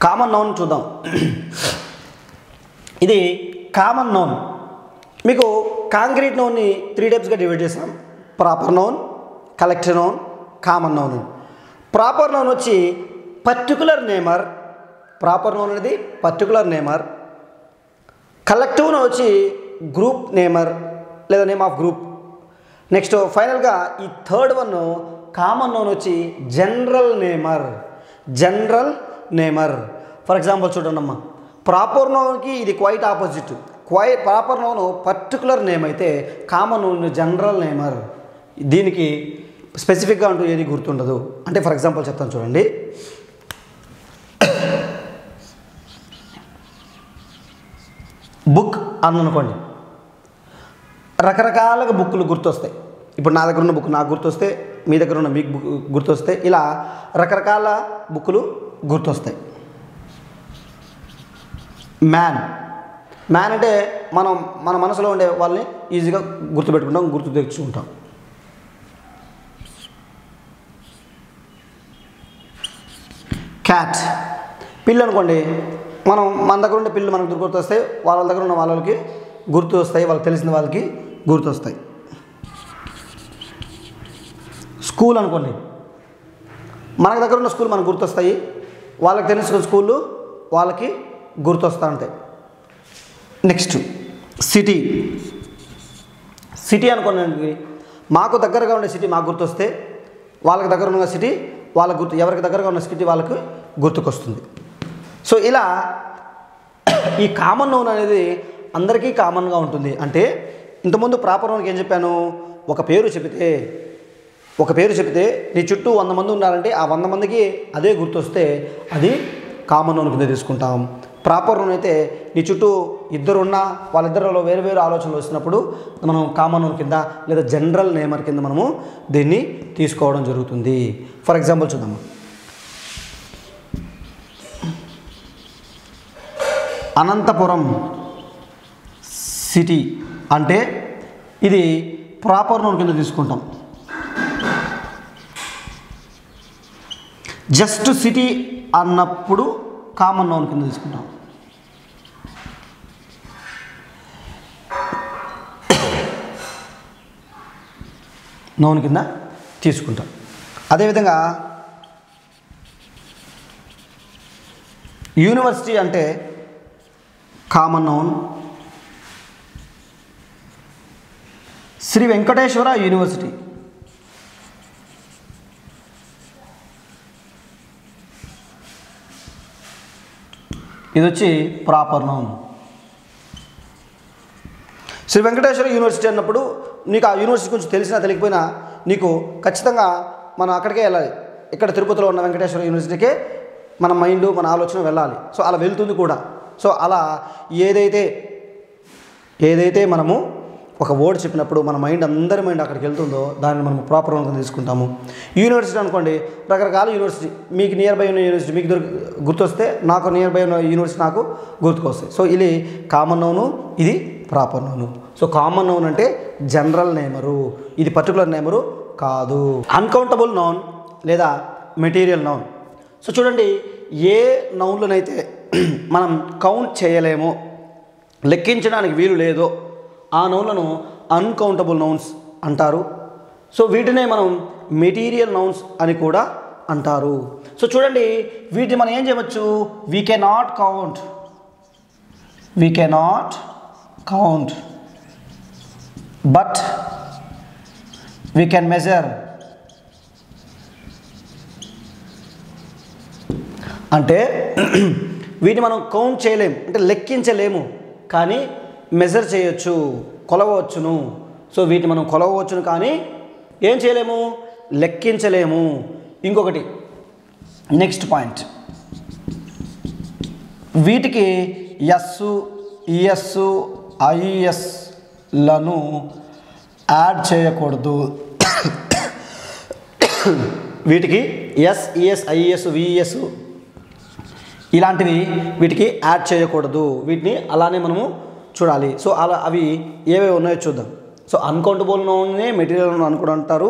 Common noun చూద్దాం. ఇది common noun. మీకు కాంక్రీట్ నౌన్ని 3 టైప్స్గా డివైడ్ చేసాం. Proper noun, collective noun, common noun. Proper noun వచ్చి పర్టికులర్ నేమర్. ప్రాపర్ నౌన్ అనేది పర్టికులర్ నేమర్. కలెక్టివ్ నౌన్ వచ్చి group namer లేదా నేమ్ ఆఫ్ గ్రూప్. నెక్స్ట్ ఫైనల్గా ఈ థర్డ్ వన్ కామన్ నౌన్ వచ్చి general namer. General namer. For example చూడండి అమ్మా, proper నౌన్కి ఇది quite opposite. Proper noun particular name అయితే కామన్ నౌన్ జనరల్ నేమర్. దీనికి స్పెసిఫిక్గా అంటూ ఏది గుర్తుండదు. అంటే ఫర్ ఎగ్జాంపుల్ చెప్తాను చూడండి. బుక్ అని అనుకోండి, రకరకాలుగా బుక్కులు గుర్తొస్తాయి. ఇప్పుడు నా దగ్గర ఉన్న బుక్ నాకు గుర్తొస్తే, మీ దగ్గర ఉన్న మీకు బుక్ గుర్తొస్తాయి. ఇలా రకరకాల బుక్కులు గుర్తొస్తాయి. మ్యాన్. మ్యాన్ అంటే మనం మన మనసులో ఉండే వాళ్ళని ఈజీగా గుర్తుపెట్టుకుంటాం, గుర్తు తెచ్చుకుంటాం. క్యాట్. పిల్లి అనుకోండి, మన దగ్గర ఉండే పిల్లలు మనకు గుర్తొస్తాయి, వాళ్ళ దగ్గర ఉన్న వాళ్ళకి గుర్తు వస్తాయి, వాళ్ళకి తెలిసిన వాళ్ళకి గుర్తొస్తాయి. స్కూల్ అనుకోండి, మన దగ్గర ఉన్న స్కూల్ మనకు గుర్తొస్తాయి, వాళ్ళకి తెలిసిన స్కూళ్ళు వాళ్ళకి గుర్తొస్తూ ఉంటాయి. Next city. సిటీ అనుకోండి, మాకు దగ్గరగా ఉండే సిటీ మాకు గుర్తొస్తే, వాళ్ళకి దగ్గర ఉన్న సిటీ వాళ్ళకి గుర్తు, ఎవరికి దగ్గరగా ఉన్న సిటీ వాళ్ళకి గుర్తుకొస్తుంది. సో ఇలా ఈ కామన్ నౌన్ అనేది అందరికీ కామన్గా ఉంటుంది. అంటే ఇంతకుముందు ప్రాపర్ నౌన్కి ఏం చెప్పాను, ఒక పేరు చెబితే నీ చుట్టూ 100 మంది ఉన్నారంటే ఆ 100 మందికి అదే గుర్తొస్తే అది కామన్ నౌన్ కింద తీసుకుంటాం. ప్రాపర్ నౌన్ అయితే నీ చుట్టూ 2 ఉన్నా వాళ్ళిద్దరిలో వేరు వేరు ఆలోచనలు వచ్చినప్పుడు మనం కామన్ నౌన్ కింద లేదా జనరల్ నేమర్ కింద మనము దీన్ని తీసుకోవడం జరుగుతుంది. ఫర్ ఎగ్జాంపుల్ చూద్దాము. అనంతపురం సిటీ అంటే ఇది ప్రాపర్ నౌన్ కింద తీసుకుంటాం. జస్ట్ సిటీ అన్నప్పుడు కామన్ నౌన్ కింద తీసుకుంటాం. నౌన్ కింద తీసుకుంటాం. అదేవిధంగా యూనివర్సిటీ అంటే common noun. Sri Venkateswara university. ఇది వచ్చి proper noun. Sri Venkateswara university అన్నప్పుడు నీకు ఆ యూనివర్సిటీ గురించి తెలిసినా తెలియకపోయినా నీకు ఖచ్చితంగా మనం అక్కడికే వెళ్ళాలి. ఇక్కడ తిరుపతిలో ఉన్న వెంకటేశ్వర యూనివర్సిటీకే మన మైండ్ మన ఆలోచన వెళ్ళాలి. సో అలా వెళ్తుంది కూడా. సో అలా ఏదైతే మనము ఒక వర్డ్ చెప్పినప్పుడు మన మైండ్ అందరి మైండ్ అక్కడికి వెళ్తుందో దాన్ని మనం ప్రాపర్ నౌన్ తీసుకుంటాము. యూనివర్సిటీ అనుకోండి, రకరకాల యూనివర్సిటీ, మీకు నియర్ బై ఉన్న యూనివర్సిటీ మీకు గుర్తొస్తే నాకు నియర్ బై ఉన్న యూనివర్సిటీ నాకు గుర్తుకొస్తాయి. సో ఇది కామన్ నౌను, ఇది proper noun. So common noun అంటే జనరల్ నేమరు, ఇది పర్టికులర్ నేమరు కాదు. అన్కౌంటబుల్ నౌన్ లేదా మెటీరియల్ నౌన్. సో చూడండి, ఏ నౌన్లనైతే మనం కౌంట్ చేయలేమో, లెక్కించడానికి వీలు లేదో ఆ నౌన్లను అన్కౌంటబుల్ నౌన్స్ అంటారు. సో వీటినే మనం మెటీరియల్ నౌన్స్ అని కూడా అంటారు. సో చూడండి, వీటిని మనం ఏం చేయవచ్చు, we cannot count but we can measure. అంటే వీటిని మనం కౌంట్ చేయలేము, అంటే లెక్కించలేము, కానీ మెజర్ చేయొచ్చు, కొలవచ్చును. సో వీటిని మనం కొలవచ్చును కానీ ఏం చేయలేము, లెక్కించలేము. ఇంకొకటి నెక్స్ట్ పాయింట్, వీటికి ఎస్సు, ఈఎస్సు, ఐఎస్లను యాడ్ చేయకూడదు. వీటికి ఎస్, ఈఎస్, ఐఎస్, విఎస్ ఇలాంటివి వీటికి యాడ్ చేయకూడదు. వీటిని అలానే మనము చూడాలి. సో అలా అవి ఏవేవి ఉన్నాయో చూద్దాం. సో అన్కౌంటబుల్ నౌన్నే మెటీరియల్ నౌన్ అని కూడా అంటారు.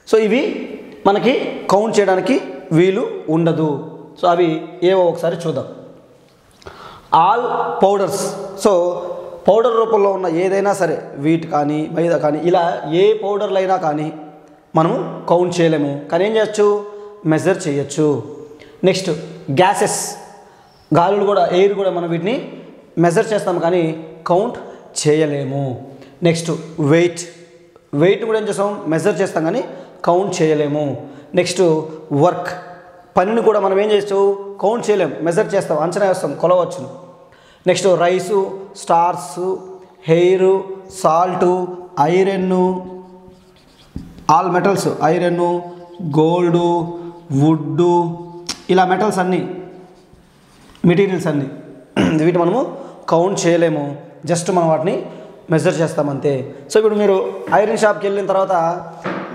సో ఇవి మనకి కౌంట్ చేయడానికి వీలు ఉండదు. సో అవి ఏవో ఒకసారి చూద్దాం. All powders. సో పౌడర్ రూపంలో ఉన్న ఏదైనా సరే, వీట్ కానీ మైదా కానీ, ఇలా ఏ పౌడర్లు అయినా కానీ మనము కౌంట్ చేయలేము, కానీ ఏం చేయొచ్చు, మెజర్ చేయొచ్చు. నెక్స్ట్ గ్యాసెస్, గాలులు కూడా, ఎయిర్ కూడా మనం వీటిని మెజర్ చేస్తాము కానీ కౌంట్ చేయలేము. నెక్స్ట్ వెయిట్ కూడా ఏం చేస్తాం, మెజర్ చేస్తాం కానీ కౌంట్ చేయలేము. నెక్స్ట్ వర్క్, పనిని కూడా మనం ఏం చేయొచ్చు, కౌంట్ చేయలేము, మెజర్ చేస్తాం, అంచనా వేస్తాం, కొలవచ్చు. Next rice, stars, hair, salt, iron, all metals, iron, gold, wood, ఇలా మెటల్స్ అన్నీ, మెటీరియల్స్ అన్నీ వీటి మనము కౌంట్ చేయలేము, జస్ట్ మనం వాటిని మెజర్ చేస్తామంతే. సో ఇప్పుడు మీరు ఐరన్ షాప్కి వెళ్ళిన తర్వాత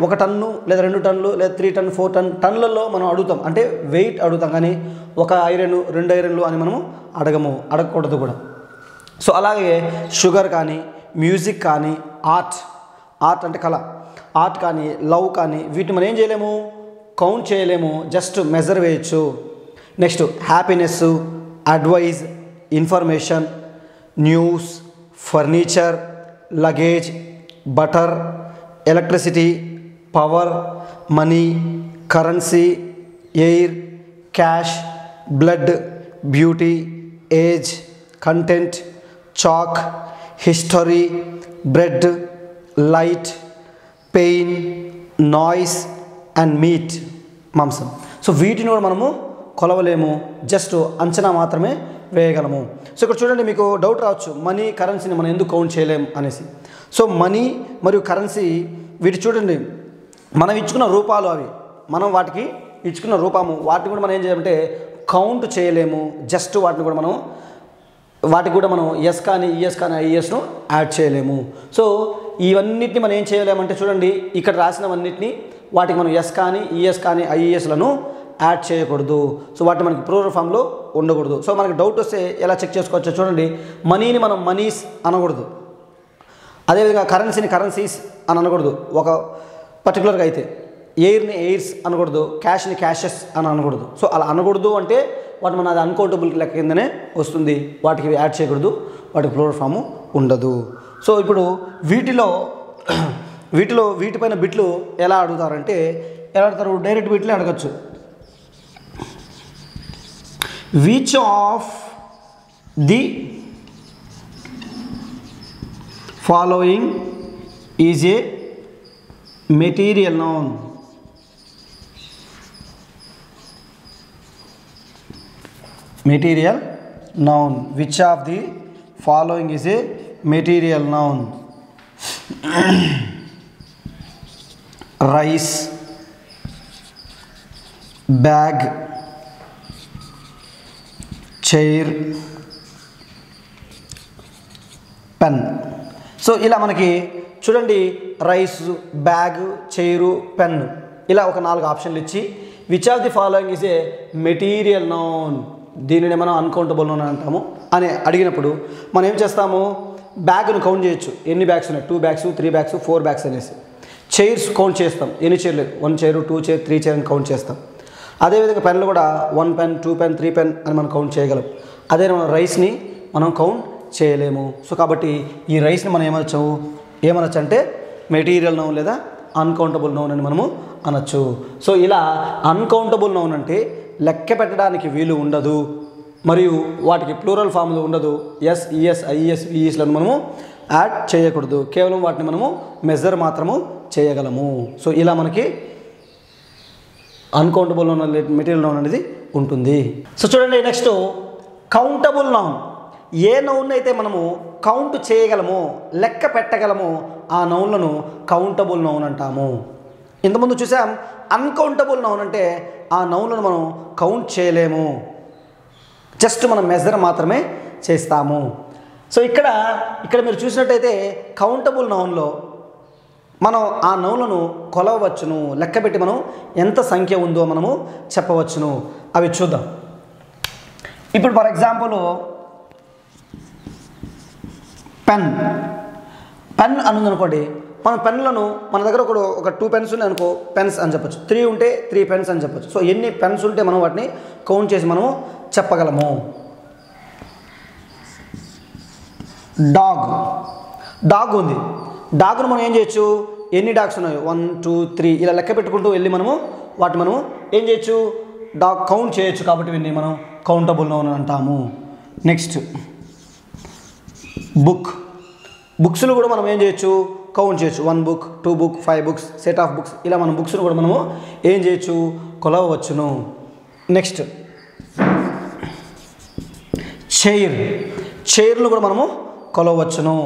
1 టన్ను లేదా 2 టన్నులు లేదా 3 టన్ 4 టన్నులలో మనం అడుగుతాం, అంటే వెయిట్ అడుగుతాం, కానీ 1 ఐరన్ 2 ఐరన్లు అని మనము అడగకూడదు కూడా. సో అలాగే షుగర్ కానీ, మ్యూజిక్ కానీ, ఆర్ట్ అంటే కళ, ఆర్ట్ కానీ, లవ్ కానీ, వీటిని మనం ఏం చేయలేము, కౌంట్ చేయలేము, జస్ట్ మెజర్ వేయచ్చు. Next happiness, advice, information, news, furniture, luggage, butter, electricity, power, money, currency, air, cash, blood, beauty, age, content, chalk, history, bread, light, pain, noise and meat, మాంసం. So వీటిని కూడా మనము కొలవలేము, జస్ట్ అంచనా మాత్రమే వేయగలము. So ఇక్కడ చూడండి, మీకు డౌట్ రావచ్చు, మనీ, కరెన్సీని మనం ఎందుకు కౌంట్ చేయలేము అనేసి. సో మనీ మరియు కరెన్సీ, వీటి చూడండి, మనం ఇచ్చుకున్న రూపాలు అవి, మనం వాటికి ఇచ్చుకున్న రూపము, వాటిని కూడా మనం ఏం చేయాలంటే కౌంట్ చేయలేము, జస్ట్ వాటికి కూడా మనం ఎస్ కానీ, ఈఎస్ కానీ, ఐఈఎస్ను యాడ్ చేయలేము. సో ఇవన్నిటిని మనం ఏం చేయలేమంటే చూడండి, ఇక్కడ రాసినవన్నిటిని వాటికి మనం ఎస్ కానీ, ఈఎస్ కానీ, ఐఈఎస్లను యాడ్ చేయకూడదు. సో వాటిని మనకి ప్లూరల్ ఫామ్లో ఉండకూడదు. సో మనకి డౌట్ వస్తే ఎలా చెక్ చేసుకోవచ్చో చూడండి, మనీని మనం మనీస్ అనకూడదు, అదేవిధంగా కరెన్సీని కరెన్సీస్ అని అనకూడదు ఒక పర్టికులర్గా అయితే, ఎయిర్ని ఎయిర్స్ అనకూడదు, క్యాష్ని క్యాషెస్ అని అనకూడదు. సో అలా అనకూడదు అంటే వాటి మన అది అన్కౌంటబుల్ లెక్క కిందనే వస్తుంది, వాటికి యాడ్ చేయకూడదు, వాటికి ప్లూరల్ ఫాము ఉండదు. సో ఇప్పుడు వీటిపైన బిట్లు ఎలా అడుగుతారంటే, ఎలా అడుగుతారు, డైరెక్ట్ బిట్లే అడగచ్చు. Which of the following is a material noun. Material noun. Which of the following is a material noun? Rice, bag, chair, pen. So ఇలా మనకి చూడండి, రైస్, బ్యాగ్, చైరు, పెన్, ఇలా ఒక 4 ఆప్షన్లు ఇచ్చి which of the following is a material noun, దీనిని మనం uncountable noun అంటాము అని అడిగినప్పుడు మనం ఏం చేస్తాము, బ్యాగ్ను కౌంట్ చేయొచ్చు, ఎన్ని బ్యాగ్స్ ఉన్నాయి, 2 బ్యాగ్స్, 3 బ్యాగ్స్, 4 బ్యాగ్స్ అనేసి. చైర్స్ కౌంట్ చేస్తాం, ఎన్ని చైర్లు, 1 చైర్, 2 చైర్, 3 చైర్ అని కౌంట్ చేస్తాం. అదేవిధంగా పెన్లు కూడా 1 పెన్, 2 పెన్, 3 పెన్ అని మనం కౌంట్ చేయగలం. అదే మనం రైస్ని మనం కౌంట్ చేయలేము. సో కాబట్టి ఈ రైస్ని మనం ఏమనొచ్చు అంటే మెటీరియల్ నౌన్ లేదా అన్కౌంటబుల్ నౌన్ అని మనము అనొచ్చు. సో ఇలా అన్కౌంటబుల్ నౌన్ అంటే లెక్క పెట్టడానికి వీలు ఉండదు, మరియు వాటికి ప్లూరల్ ఫామ్లో ఉండదు, ఎస్, ఈఎస్, ఐఈఎస్, విఈస్లను మనము యాడ్ చేయకూడదు, కేవలం వాటిని మనము మెజర్ మాత్రము చేయగలము. సో ఇలా మనకి అన్కౌంటబుల్ నౌన్, మెటీరియల్ నౌన్ అనేది ఉంటుంది. సో చూడండి, next countable noun. A noun అయితే మనము కౌంట్ చేయగలమో, లెక్క పెట్టగలమో ఆ నౌన్లను కౌంటబుల్ నౌన్ అంటాము. ఇంతకుముందు చూసాం, అన్కౌంటబుల్ నౌన్ అంటే ఆ నౌన్లను మనం కౌంట్ చేయలేము, జస్ట్ మనం మెజర్ మాత్రమే చేస్తాము. సో ఇక్కడ మీరు చూసినట్టయితే కౌంటబుల్ నౌన్లో మనం ఆ నౌన్లను కొలవవచ్చును, లెక్కబెట్టి మనం ఎంత సంఖ్య ఉందో మనము చెప్పవచ్చును. అవి చూద్దాం. ఇప్పుడు ఫర్ ఎగ్జాంపుల్ పెన్ అని ఉందనుకోండి, మనం పెన్నులను మన దగ్గర ఒక 2 పెన్స్ ఉన్నాయి అనుకో, పెన్స్ అని చెప్పొచ్చు. 3 ఉంటే 3 పెన్స్ అని చెప్పొచ్చు. సో ఎన్ని పెన్స్ ఉంటే మనం వాటిని కౌంట్ చేసి మనము చెప్పగలము. డాగ్ ఉంది. డాగ్ను మనం ఏం చేయొచ్చు, ఎన్ని డాగ్స్ ఉన్నాయో 1 2 3 ఇలా లెక్క పెట్టుకుంటూ వెళ్ళి మనము ఏం చేయొచ్చు, డాగ్ కౌంట్ చేయొచ్చు. కాబట్టి వీటిని మనం కౌంటబుల్ నౌన్ అంటాము. నెక్స్ట్ బుక్స్ను కూడా మనం ఏం చేయొచ్చు, కౌంట్ చేయొచ్చు. 1 book 2 book 5 books set of books ఇలా మనం బుక్స్ను కూడా మనము ఏం చేయొచ్చు, కొలవవచ్చును. నెక్స్ట్ చైర్లు కూడా మనము కొలవచ్చును.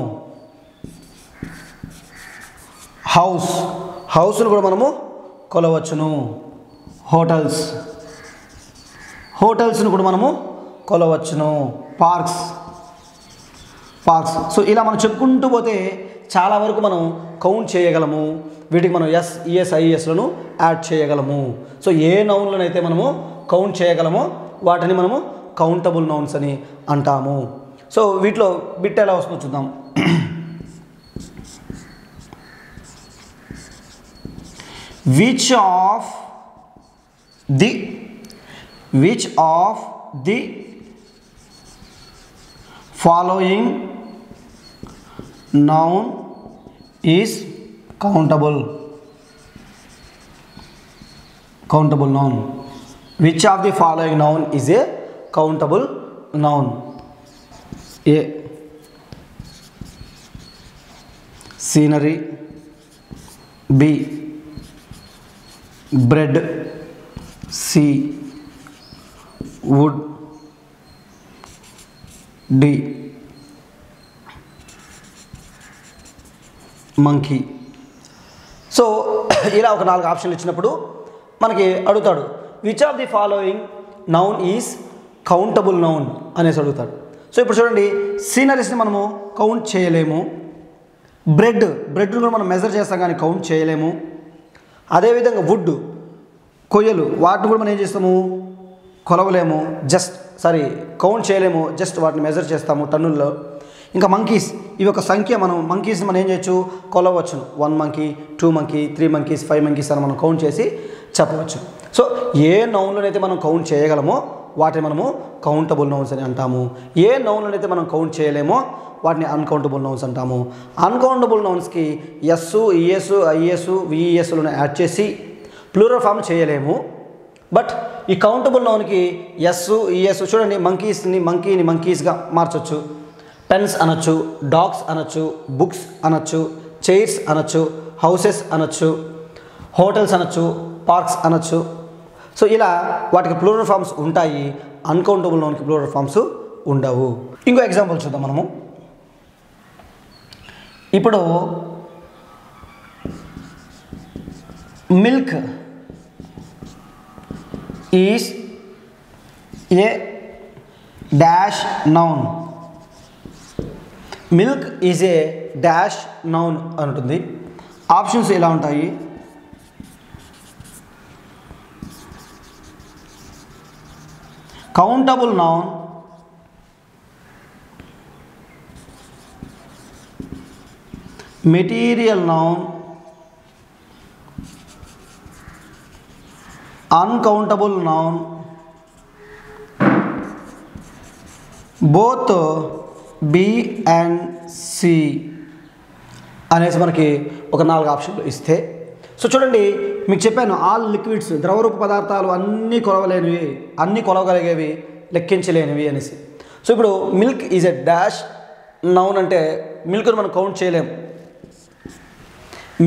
హౌస్ను కూడా మనము కొలవచ్చును. హోటల్స్ను కూడా మనము కొలవచ్చును. పార్క్స్. సో ఇలా మనం చెప్పుకుంటూ పోతే చాలా వరకు మనం కౌంట్ చేయగలము. వీటికి మనం ఈఎస్ ఐఎస్లను యాడ్ చేయగలము. సో ఏ నౌన్లను అయితే మనము కౌంట్ చేయగలమో వాటిని మనము కౌంటబుల్ నౌన్స్ అని అంటాము. సో వీటిలో బిట్ ఎలా వస్తుందో చూద్దాం. Which of the following noun is countable noun? Which of the following noun is a countable noun? A. Scenery. B. bread. C. wood. D. monkey. So ఇలా ఒక 4 ఆప్షన్లు ఇచ్చినప్పుడు మనకి అడుగుతాడు which of the following noun is countable noun అనేసి అడుగుతాడు. So ఇప్పుడు చూడండి, సీనరీస్ని మనము కౌంట్ చేయలేము. బ్రెడ్ను కూడా మనం మెజర్ చేస్తాం కానీ కౌంట్ చేయలేము. అదేవిధంగా కొయ్యలు వాటిని కూడా మనం ఏం చేస్తాము, కొలవలేము. కౌంట్ చేయలేము, జస్ట్ వాటిని మెజర్ చేస్తాము టన్నుల్లో. ఇంకా మంకీస్, ఇవి ఒక సంఖ్య. మంకీస్ని మనం ఏం చేయొచ్చు, కొలవచ్చు. 1 monkey 2 monkey 3 monkeys 5 monkeys అని మనం కౌంట్ చేసి చెప్పవచ్చు. సో ఏ నౌన్లనైతే మనం కౌంట్ చేయగలమో వాటిని మనము కౌంటబుల్ నౌన్స్ అని అంటాము. ఏ నౌన్లనైతే మనం కౌంట్ చేయలేమో వాటిని అన్కౌంటబుల్ నౌన్స్ అంటాము. అన్కౌంటబుల్ నౌన్స్కి ఎస్, ఈఎస్, ఐఎస్, విఈఎస్లను యాడ్ చేసి ప్లూరల్ ఫామ్ చేయలేము. బట్ ఈ కౌంటబుల్ నౌన్కి ఎస్, ఈఎస్, చూడండి, మంకీని మంకీస్గా మార్చొచ్చు. పెన్స్ అనొచ్చు, డాగ్స్ అనొచ్చు, బుక్స్ అనొచ్చు, చైర్స్ అనొచ్చు, హౌసెస్ అనొచ్చు, హోటల్స్ అనొచ్చు, పార్క్స్ అనొచ్చు. సో ఇలా వాటికి ప్లూరల్ ఫామ్స్ ఉంటాయి. అన్కౌంటబుల్ నౌన్కి ప్లూరల్ ఫామ్స్ ఉండవు. ఇంకో ఎగ్జాంపుల్ చూద్దాం మనము. ఇప్పుడు milk is a dash noun. Milk is a dash noun అని ఉంటుంది. ఆప్షన్స్ ఎలా ఉంటాయి, countable noun, material noun, uncountable noun, both B and C అనేసి మనకి ఒక 4 ఆప్షన్లు ఇస్తే, సో చూడండి, మీకు చెప్పాను ఆల్ లిక్విడ్స్, ద్రవరూప పదార్థాలు అన్నీ కొలవలేనివి, అన్నీ కొలవగలిగేవి, లెక్కించలేనివి అనేసి. సో ఇప్పుడు milk is a dash noun అంటే మిల్క్ను మనం కౌంట్ చేయలేం.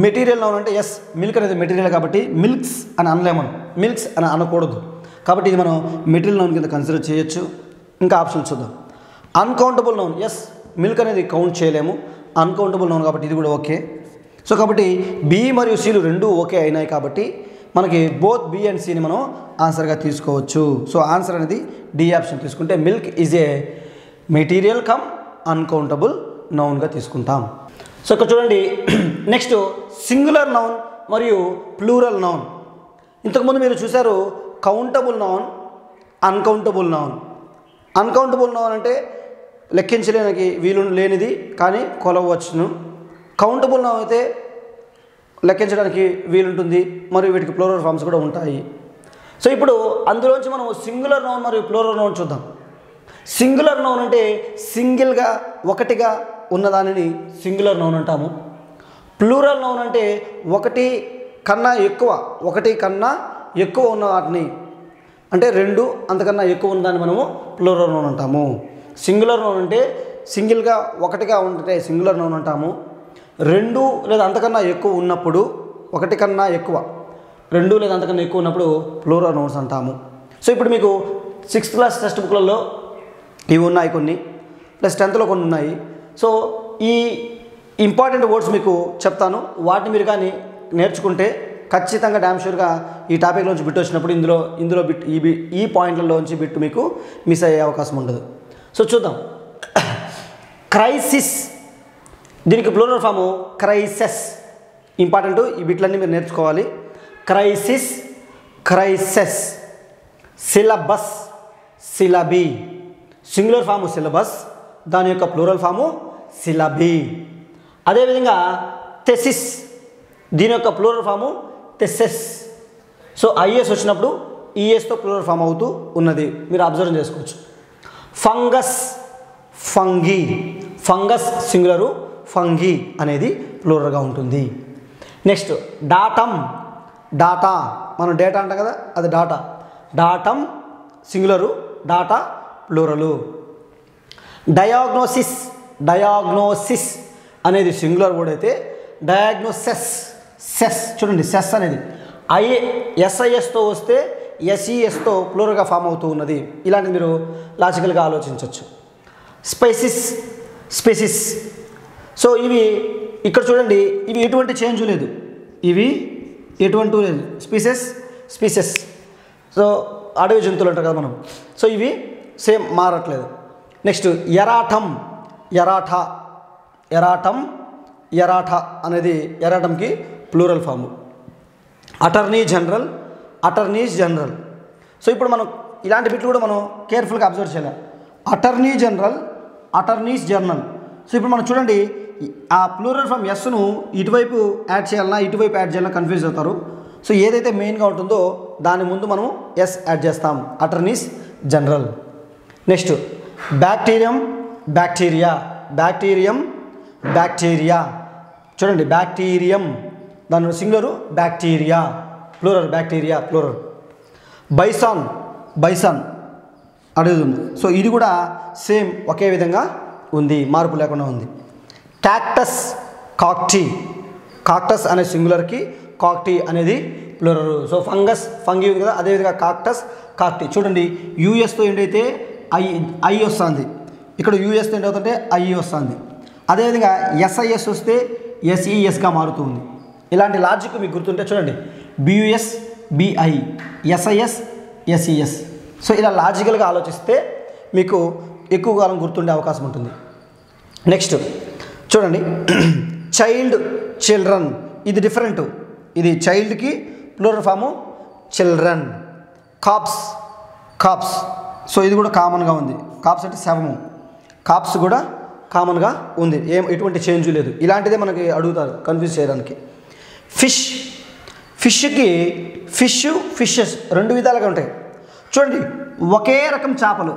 మెటీరియల్ నౌన్ అంటే ఎస్, మిల్క్ అనేది మెటీరియల్ కాబట్టి మిల్క్స్ అని అనలేము, మిల్క్స్ అని అనకూడదు. కాబట్టి ఇది మనం మెటీరియల్ నౌన్ కింద కన్సిడర్ చేయొచ్చు. ఇంకా ఆప్షన్ చూద్దాం. అన్కౌంటబుల్ నౌన్, ఎస్, మిల్క్ అనేది కౌంట్ చేయలేము, అన్కౌంటబుల్ నౌన్ కాబట్టి ఇది కూడా ఓకే. సో కాబట్టి బి మరియు సిలు రెండూ ఓకే అయినాయి కాబట్టి మనకి బోత్ బి అండ్ సిని మనం ఆన్సర్గా తీసుకోవచ్చు. సో ఆన్సర్ అనేది డి ఆప్షన్ తీసుకుంటే milk is a material come uncountable నౌన్గా తీసుకుంటాం. సో ఇక్కడ చూడండి, నెక్స్ట్ సింగులర్ నౌన్ మరియు ప్లూరల్ నౌన్. ఇంతకుముందు మీరు చూశారు countable noun, uncountable noun. Uncountable noun అంటే లెక్కించలేనికి వీలు లేనిది కానీ కొలవచ్చును. కౌంటబుల్ నౌన్ అయితే లెక్కించడానికి వీలుంటుంది, మరియు వీటికి ప్లూరల్ ఫామ్స్ కూడా ఉంటాయి. సో ఇప్పుడు అందులోంచి మనం సింగులర్ నౌన్ మరియు ప్లూరల్ నౌన్ చూద్దాం. సింగులర్ నౌన్ అంటే సింగిల్గా ఒకటిగా ఉన్నదానిని సింగులర్ నౌన్ అంటాము. ప్లూరల్ నౌన్ అంటే ఒకటి కన్నా ఎక్కువ ఉన్న వాటిని, అంటే రెండు అంతకన్నా ఎక్కువ ఉన్నదాన్ని మనము ప్లూరల్ నౌన్ అంటాము. సింగులర్ నౌన్ అంటే సింగిల్గా ఒకటిగా ఉంటే సింగులర్ నౌన్ అంటాము. రెండు లేదా అంతకన్నా ఎక్కువ ఉన్నప్పుడు, ఒకటి కన్నా ఎక్కువ, రెండు లేదా అంతకన్నా ఎక్కువ ఉన్నప్పుడు ప్లూరల్ నౌన్స్ అంటాము. సో ఇప్పుడు మీకు 6th క్లాస్ టెక్స్ట్ బుక్లలో ఇవి ఉన్నాయి కొన్ని, ప్లస్ 10thలో కొన్ని ఉన్నాయి. సో ఈ ఇంపార్టెంట్ వర్డ్స్ మీకు చెప్తాను. వాటిని మీరు కానీ నేర్చుకుంటే ఖచ్చితంగా డ్యామ్ షూర్గా ఈ టాపిక్లోంచి బిట్ వచ్చినప్పుడు ఇందులో బిట్ ఈ పాయింట్లలోంచి బిట్ మీకు మిస్ అయ్యే అవకాశం ఉండదు. సో చూద్దాం. క్రైసిస్, దీనికి ప్లూరల్ ఫాము క్రైసెస్. ఇంపార్టెంట్, ఈ బిట్లన్నీ మీరు నేర్చుకోవాలి. Crisis, crises. Syllabus, syllabi. Singular form syllabus, దాని యొక్క ప్లూరల్ ఫాము సిలబీ. అదేవిధంగా థెసిస్, దీని యొక్క plural form theses. So IS వచ్చినప్పుడు ఈఎస్తో ప్లూరల్ ఫామ్ అవుతూ ఉన్నది, మీరు అబ్జర్వ్ చేసుకోవచ్చు. Fungus, fungi. Fungus singular, fungi అనేది ప్లూరల్గా ఉంటుంది. Next datum, data. మనం డేటా అంటాం కదా, అది data. Datum singular, data plural. Diagnosis, diagnosis అనేది సింగులర్ వర్డ్ అయితే డయాగ్నోసెస్, సెస్ చూడండి, సెస్ అనేది ఎస్ఐఎస్తో వస్తే ఎస్ఈఎస్తో ప్లూరల్గా ఫామ్ అవుతూ ఉన్నది. ఇలాంటిది మీరు లాజికల్గా ఆలోచించవచ్చు. Spices, species. సో ఇవి ఇక్కడ చూడండి, ఇవి ఎటువంటి చేంజ్ లేదు, ఇవి ఎటువంటి లేదు. Species, species. సో అడవి జంతువులు అంటారు కదా మనం, సో ఇవి సేమ్ మారట్లేదు. నెక్స్ట్ ఎరాటం, ఎరాఠా. ఎరాటం, ఎరాఠా అనేది ఎరాటంకి plural form. Attorney general, attorneys general. So ఇప్పుడు మనం ఇలాంటి బిట్లు కూడా మనం కేర్ఫుల్గా అబ్జర్వ్ చేయాలి. Attorney general, attorneys general. So ఇప్పుడు మనం చూడండి, ఆ ప్లూరల్ ఫామ్ ఎస్ను ఇటువైపు యాడ్ చేయాలన్నా ఇటువైపు యాడ్ చేయాలన్నా కన్ఫ్యూజ్ అవుతారు. సో ఏదైతే మెయిన్గా ఉంటుందో దాని ముందు మనం ఎస్ యాడ్ చేస్తాం, attorneys general. Next bacterium, bacteria. Bacterium, bacteria. చూడండి, బ్యాక్టీరియం దాని singular, bacteria plural, bacteria plural. Bison, bison అడుగుతుంది. సో ఇది కూడా సేమ్ ఒకే విధంగా ఉంది, మార్పు లేకుండా ఉంది. క్యాక్టస్, కాక్టీ. కాక్టస్ అనే సింగులర్కి, కాక్టీ అనేది ప్లూరల్. సో ఫంగస్, ఫంగీ ఉంది కదా, అదేవిధంగా కాక్టస్, కాక్టీ. చూడండి, యూఎస్తో ఏంటైతే ఐ వస్తుంది, ఇక్కడ యూఎస్తో ఏంటవుతుంటే ఐ వస్తుంది. అదేవిధంగా ఎస్ఐఎస్ వస్తే ఎస్ఈఎస్గా మారుతుంది. ఇలాంటి లాజిక్ మీకు గుర్తుంటే చూడండి, BUS, BI, SIS, SES. So ఇలా లాజికల్గా ఆలోచిస్తే మీకు ఎక్కువ కాలం గుర్తుండే అవకాశం ఉంటుంది. నెక్స్ట్ చూడండి, చైల్డ్, చిల్డ్రన్. ఇది డిఫరెంట్, ఇది చైల్డ్కి plural form children. Corps, corps. So ఇది కూడా కామన్గా ఉంది. కాప్స్ అంటే శవము, కాప్స్ కూడా కామన్గా ఉంది, ఎటువంటి చేంజ్ లేదు. ఇలాంటిదే మనకి అడుగుతారు కన్ఫ్యూజ్ చేయడానికి. ఫిష్, ఫిష్కి ఫిష్, ఫిషెస్ రెండు విధాలుగా ఉంటాయి. చూడండి, ఒకే రకం చేపలు,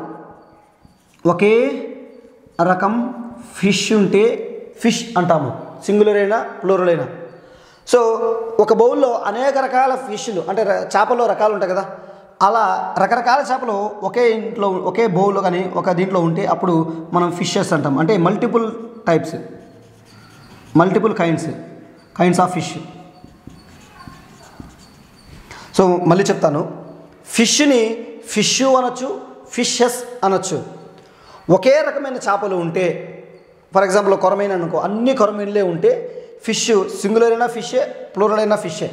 ఒకే రకం ఫిష్ ఉంటే ఫిష్ అంటాము, సింగులర్ అయినా ప్లూరల్ అయినా. సో ఒక బౌల్లో అనేక రకాల ఫిష్లు, అంటే చేపల్లో రకాలు ఉంటాయి కదా, అలా రకరకాల చేపలు ఒకే ఇంట్లో, ఒకే బౌల్లో కానీ ఒక దీంట్లో ఉంటే అప్పుడు మనం ఫిషెస్ అంటాం. అంటే multiple types, multiple kinds of fish. So మళ్ళీ చెప్తాను, ఫిష్ని ఫిష్ అనొచ్చు, ఫిషెస్ అనొచ్చు. ఒకే రకమైన చేపలు ఉంటే, ఫర్ ఎగ్జాంపుల్ కొరమీన్ అనుకో, అన్ని కొరమీన్లే ఉంటే ఫిష్ సింగులర్ అయినా ఫిషే, ప్లూరల్ అయినా ఫిషే.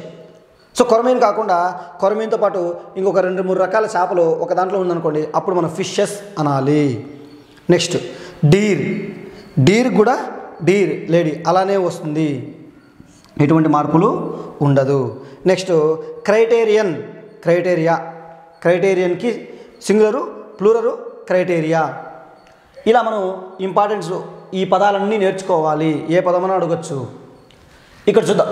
సో కొరమీన్ కాకుండా కొరమీన్తో పాటు ఇంకొక 2-3 రకాల చేపలు ఒక దాంట్లో ఉందనుకోండి, అప్పుడు మనం ఫిషెస్ అనాలి. నెక్స్ట్ డీర్, డీర్ కూడా డీర్ లేడీ అలానే వస్తుంది, ఎటువంటి మార్పులు ఉండదు. Next criterion, criteria. క్రైటీరియన్కి సింగులరు, ప్లూరరు, క్రైటీరియా. ఇలా మనం ఇంపార్టెన్స్ ఈ పదాలన్నీ నేర్చుకోవాలి, ఏ పదమన్నా అడగచ్చు. ఇక్కడ చూద్దాం,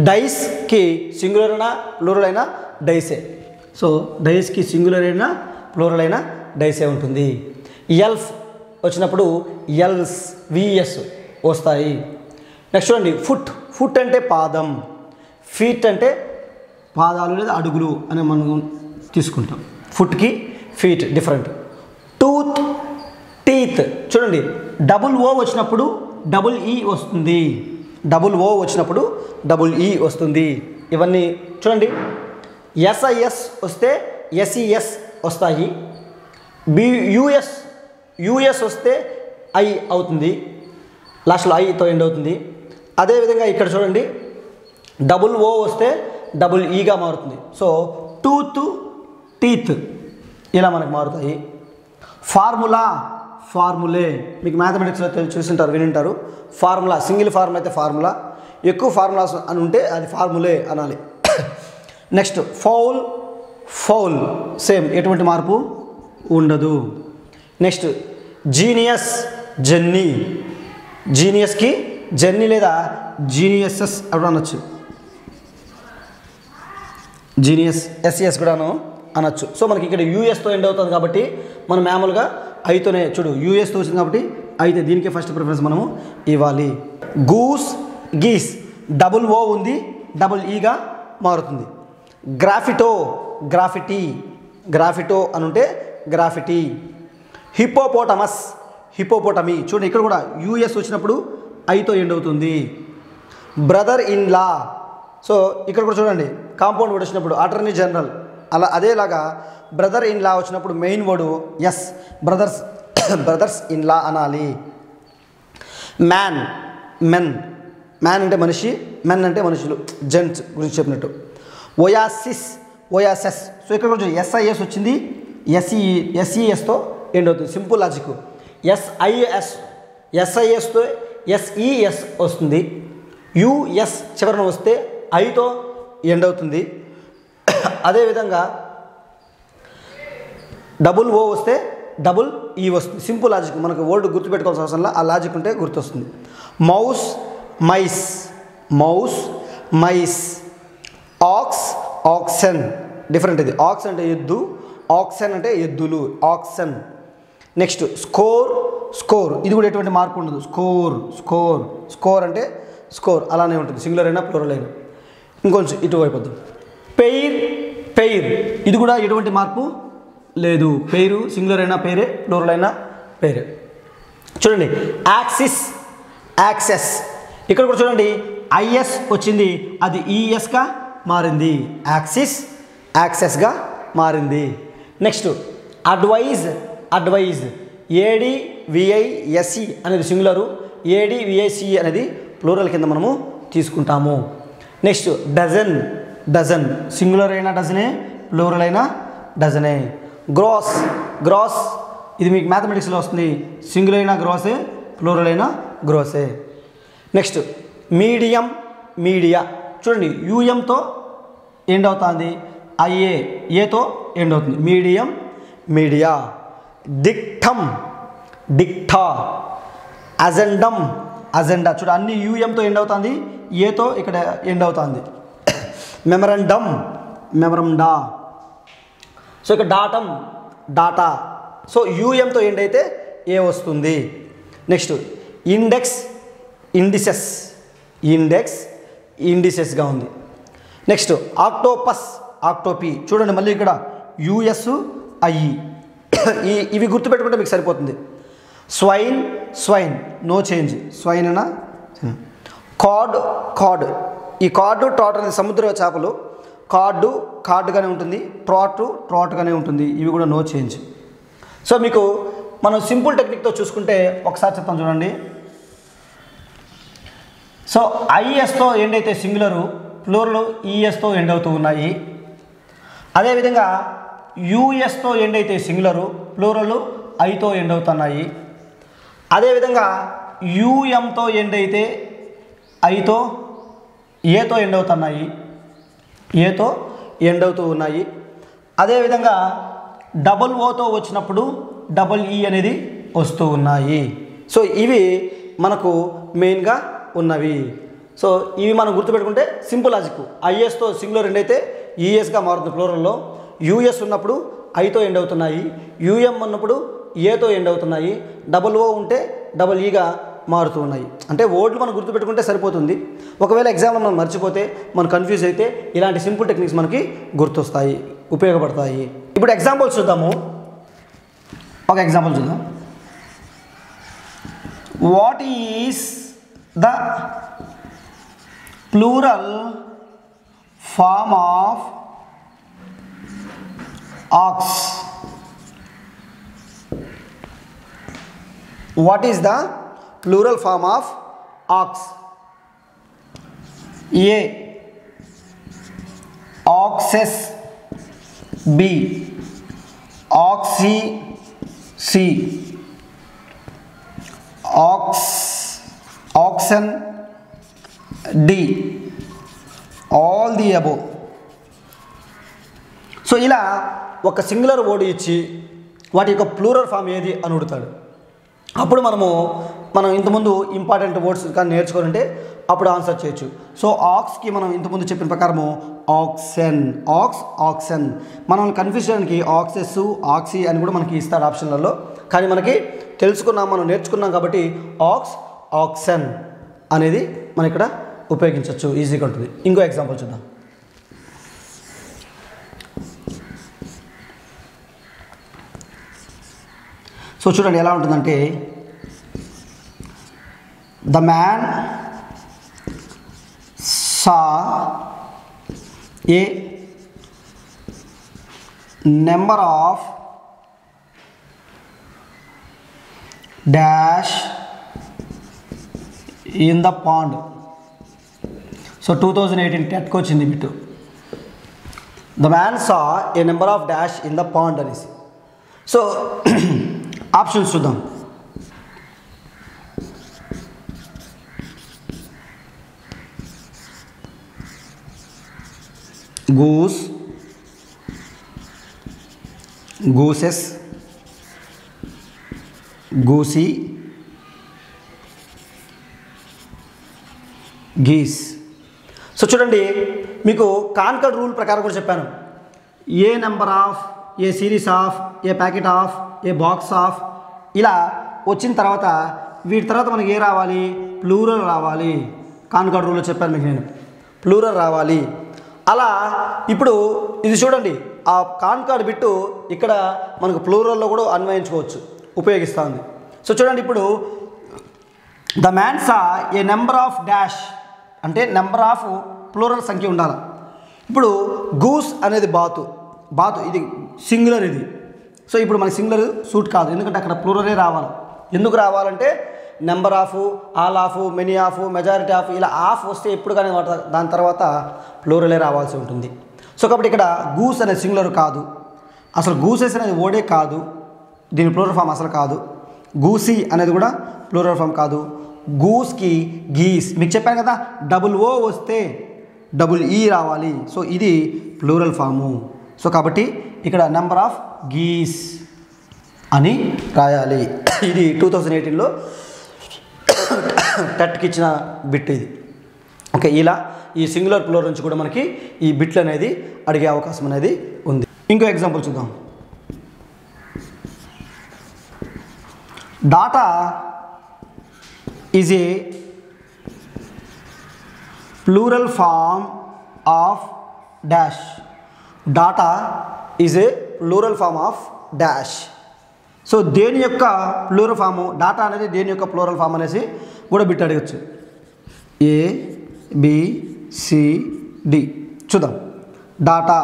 డైస్కి సింగులర్ అయినా ప్లూరల్ అయినా డైసే. సో డైస్కి సింగులర్ అయినా ప్లూరల్ అయినా డైసే ఉంటుంది. ఎల్ఫ్ వచ్చినప్పుడు ఎల్స్ విఎస్ వస్తాయి. నెక్స్ట్ చూడండి ఫుట్. ఫుట్ అంటే పాదం, ఫీట్ అంటే పాదాలు లేదా అడుగులు అని మనం తీసుకుంటాం. ఫుట్కి ఫీట్ డిఫరెంట్. Tooth, teeth. చూడండి డబుల్ ఓ వచ్చినప్పుడు డబుల్ ఈ వస్తుంది, డబుల్ ఓ వచ్చినప్పుడు డబుల్ ఈ వస్తుంది. ఇవన్నీ చూడండి. ఎస్ఐఎస్ వస్తే ఎస్ఈఎస్ వస్తాయి. యుఎస్ వస్తే ఐ అవుతుంది, లాస్ట్లో ఐతో ఎండ్ అవుతుంది. అదేవిధంగా ఇక్కడ చూడండి డబుల్ ఓ వస్తే డబుల్ ఈగా మారుతుంది. సో టూత్, టీత్ ఇలా మనకు మారుతాయి. Formula, formulae. మీకు మ్యాథమెటిక్స్లో చూసింటారు, వినింటారు. ఫార్ములా సింగిల్ ఫార్ములా అయితే ఫార్ములా, ఎక్కువ ఫార్ములాస్ అని ఉంటే అది ఫార్ములే అనాలి. నెక్స్ట్ ఫౌల్, ఫౌల్ సేమ్, ఎటువంటి మార్పు ఉండదు. Next genius, genii. జీనియస్కి జెన్నీ లేదా జీనియసెస్ అప్పుడు అనొచ్చు. జీనియస్ ఎస్ఎస్ కూడాను అనొచ్చు. సో మనకి ఇక్కడ యూఎస్తో ఎండ్ అవుతుంది కాబట్టి మనం మామూలుగా ఐతోనే చూడు యూఎస్తో వచ్చింది కాబట్టి అయితే దీనికే ఫస్ట్ ప్రిఫరెన్స్ మనము ఇవ్వాలి. గూస్, గీస్ డబుల్ ఓ ఉంది, డబుల్ ఈగా మారుతుంది. గ్రాఫిటో, గ్రాఫిటీ. గ్రాఫిటో అని ఉంటే గ్రాఫిటీ. హిపోపోటమస్, హిపోపోటమీ. చూడండి ఇక్కడ కూడా యూఎస్ వచ్చినప్పుడు ఐతో ఎండ్ అవుతుంది. Brother in law. సో ఇక్కడ కూడా చూడండి కాంపౌండ్ వర్డ్ వచ్చినప్పుడు అటార్నీ జనరల్, అలా అదేలాగా బ్రదర్ ఇన్ లా వచ్చినప్పుడు main word S, brothers, brothers in law అనాలి. Man, men. మ్యాన్ అంటే మనిషి, మెన్ అంటే మనుషులు, జెంట్స్ గురించి చెప్పినట్టు. ఒయాసిస్, ఒయాసెస్. సో ఇక్కడ కొంచెం ఎస్ఐఎస్ వచ్చింది, ఎస్ఈఎస్తో ఎండ్ అవుతుంది. Simple logic. ఎస్ఐఎస్తో ఎస్ఈఎస్ వస్తుంది. యుఎస్ చివరన వస్తే ఐతో ఎండ్ అవుతుంది. అదేవిధంగా డబుల్ ఓ వస్తే డబుల్ ఈ వస్తుంది. సింపుల్ లాజిక్, మనకు వర్డ్ గుర్తుపెట్టుకోవాల్సిన అవసరంలా ఆ లాజిక్ ఉంటే గుర్తొస్తుంది. Mouse, mice. Mouse, mice. Ox, oxen different. ఇది ఆక్స్ అంటే ఎద్దు, ఆక్సెన్ అంటే ఎద్దులు, ఆక్సెన్. Next score, score. ఇది కూడా ఎటువంటి మార్పు ఉండదు. Score, score. స్కోర్ అంటే స్కోర్ అలానే ఉంటుంది, సింగులర్ అయినా ప్లూరల్ అయినా. ఇంకొంచెం ఇటువైపు వద్దాం. Pair, pair. ఇది కూడా ఎటువంటి మార్పు లేదు. పేరు సింగులర్ అయినా పేరే, ప్లూరల్ అయినా పేరే. చూడండి యాక్సిస్, యాక్సెస్. ఇక్కడ కూడా చూడండి ఐఎస్ వచ్చింది, అది ఈఎస్గా మారింది. యాక్సిస్, యాక్సెస్గా మారింది. Next advise, advise. ఏడివిఐఎస్సి అనేది సింగులరు, ఏడివిఐసి అనేది ప్లూరల్ కింద మనము తీసుకుంటాము. Next dozen, dozen. సింగులర్ అయినా డజనే, ప్లూరల్ అయినా డజనే. Gross, gross. ఇది మీకు మ్యాథమెటిక్స్లో వస్తుంది. సింగులర్ అయినా గ్రాసే, ప్లూరల్ అయినా గ్రోసే. Next medium, media. చూడండి యూఎంతో ఎండ్ అవుతుంది, ఐఏ ఏతో ఎండ్ అవుతుంది. Medium, media. Dictum, dicta. Agendum, agenda. చూడ అన్ని యూఎంతో ఎండ్ అవుతుంది, ఏతో ఇక్కడ ఎండ్ అవుతుంది. Memorandum, memoranda. సో ఇక్కడ డాటమ్, డాటా. సో యూఎంతో ఎండ్ అయితే ఏ వస్తుంది. Next index, indices. ఇండెక్స్, ఇండిసెస్గా ఉంది. Next octopus, octopi. చూడండి మళ్ళీ ఇక్కడ యుఎస్ ఐఈ, ఇవి గుర్తుపెట్టుకుంటే మీకు సరిపోతుంది. Swine, swine no change, swine అనా. Cod, cod. ఈ కార్డు, ట్రాట్ అనేది సముద్ర చేపలు. కార్డు కార్డుగానే ఉంటుంది, ట్రాట్ ట్రాట్గానే ఉంటుంది. ఇవి కూడా నో చేంజ్. సో మీకు మనం సింపుల్ టెక్నిక్తో చూసుకుంటే ఒకసారి చెప్తాం చూడండి. సో ఐఎస్తో ఎండ్ అయితే సింగులరు, ప్లూరల్ ఈఎస్తో ఎండ్ అవుతూ ఉన్నాయి. అదేవిధంగా యుఎస్తో ఎండ్ అయితే సింగులరు, ప్లూరల్ ఐతో ఎండ్ అవుతున్నాయి. అదేవిధంగా యుఎంతో ఎండ్ అయితే ఐతో ఏతో ఎండ్ అవుతున్నాయి, ఏతో ఎండ్ అవుతూ ఉన్నాయి. అదేవిధంగా డబుల్ ఓతో వచ్చినప్పుడు డబుల్ ఈ అనేది వస్తూ ఉన్నాయి. సో ఇవి మనకు మెయిన్గా ఉన్నవి. సో ఇవి మనం గుర్తుపెట్టుకుంటే సింపుల్ లాజిక్. ఐఎస్తో సింగులర్ ఎండ్ అయితే ఈఎస్గా మారుతుంది ప్లూరల్లో. యూఎస్ ఉన్నప్పుడు ఐతో ఎండ్ అవుతున్నాయి, యూఎం ఉన్నప్పుడు ఏతో ఎండ్ అవుతున్నాయి, డబుల్ ఓ ఉంటే డబుల్ ఈగా మారుతూ ఉన్నాయి. అంటే వర్డ్లు మనం గుర్తుపెట్టుకుంటే సరిపోతుంది. ఒకవేళ ఎగ్జామ్లో మనం మర్చిపోతే, మనం కన్ఫ్యూజ్ అయితే ఇలాంటి సింపుల్ టెక్నిక్స్ మనకి గుర్తొస్తాయి, ఉపయోగపడతాయి. ఇప్పుడు ఎగ్జాంపుల్స్ చూద్దాము. ఒక ఎగ్జాంపుల్ చూద్దాం. What is the plural form of ox? What is the plural form of ox? A. Oxes. B. Oxy. C. Ox. Oxen. D. All the above. So ఇలా ఒక సింగులర్ వర్డ్ ఇచ్చి వాటి యొక్క ప్లూరల్ ఫామ్ ఏది అని అడుగుతాడు. అప్పుడు మనం ఇంతకుముందు ఇంపార్టెంట్ వర్డ్స్ కానీ నేర్చుకోవాలంటే అప్పుడు ఆన్సర్ చేయొచ్చు. సో ఆక్స్కి మనం ఇంతకుముందు చెప్పిన ప్రకారము ఆక్సెన్, ఆక్సెన్. మనం కన్ఫ్యూజ్ చేయడానికి ఆక్సెస్, ఆక్సీ అని కూడా మనకి ఇస్తాడు ఆప్షన్లలో. కానీ మనకి మనం నేర్చుకున్నాం కాబట్టి ఆక్సెన్ అనేది మనం ఇక్కడ ఉపయోగించవచ్చు, ఈజీగా ఉంటుంది. ఇంకో ఎగ్జాంపుల్ చూద్దాం. సో చూడండి ఎలా ఉంటుందంటే, the man saw a number of dash in the pond. So 2018 టెట్కి వచ్చింది bit. The man saw a number of dash in the pond అనేసి. సో ఆప్షన్స్ చూద్దాం. Goose, gooses, goosy, geese. So చూడండి, మీకు కాన్కర్డ్ రూల్ ప్రకారం కూడా చెప్పాను. A number of, a series of, a packet of, a box of ఇలా వచ్చిన తర్వాత వీటి తర్వాత మనకి ఏ రావాలి? ప్లూరల్ రావాలి. కాన్కర్డ్ రూల్లో చెప్పాను మీకు నేను, ప్లూరల్ రావాలి. అలా ఇప్పుడు ఇది చూడండి, ఆ కాన్కర్డ్ బిట్టు ఇక్కడ మనకు ప్లూరల్లో కూడా అన్వయించుకోవచ్చు, ఉపయోగిస్తుంది. సో చూడండి, ఇప్పుడు the man saw a number of dash అంటే నెంబర్ ఆఫ్ ప్లూరల్ సంఖ్య ఉండాలి. ఇప్పుడు గూస్ అనేది బాతు, ఇది సింగులర్ ఇది. సో ఇప్పుడు మనకి సింగులర్ సూట్ కాదు, ఎందుకంటే అక్కడ ప్లూరలే రావాలి. ఎందుకు రావాలంటే number of, all of, many of, majority of ఇలా ఆఫ్ వస్తే ఎప్పుడు కానీ దాని తర్వాత ప్లూరలే రావాల్సి ఉంటుంది. సో కాబట్టి ఇక్కడ గూస్ అనేది సింగులర్ కాదు, అసలు గూసెస్ అనేది ఓడే కాదు, దీని ప్లూరల్ ఫామ్ అసలు కాదు. గూసీ అనేది కూడా ప్లూరల్ ఫామ్ కాదు. గూస్కి గీస్, మీకు చెప్పాను కదా, డబుల్ ఓ వస్తే డబుల్ ఈ రావాలి. సో ఇది ప్లూరల్ ఫాము. సో కాబట్టి ఇక్కడ నెంబర్ ఆఫ్ గీస్ అని రాయాలి. ఇది 2018లో టెట్కి ఇచ్చిన బిట్ ఇది. ఓకే, ఇలా ఈ సింగులర్ ప్లూరల్ నుంచి కూడా మనకి ఈ బిట్లు అనేది అడిగే అవకాశం అనేది ఉంది. ఇంకో ఎగ్జాంపుల్ చూద్దాం. Data is a plural form of dash. Data is a plural form of dash. So దేని యొక్క ప్లూరల్ ఫాము, డాటా అనేది దేని యొక్క ప్లూరల్ ఫామ్ అనేసి కూడా బిట్ అడగచ్చు. ఏ బి సి డి చూద్దాం. Data,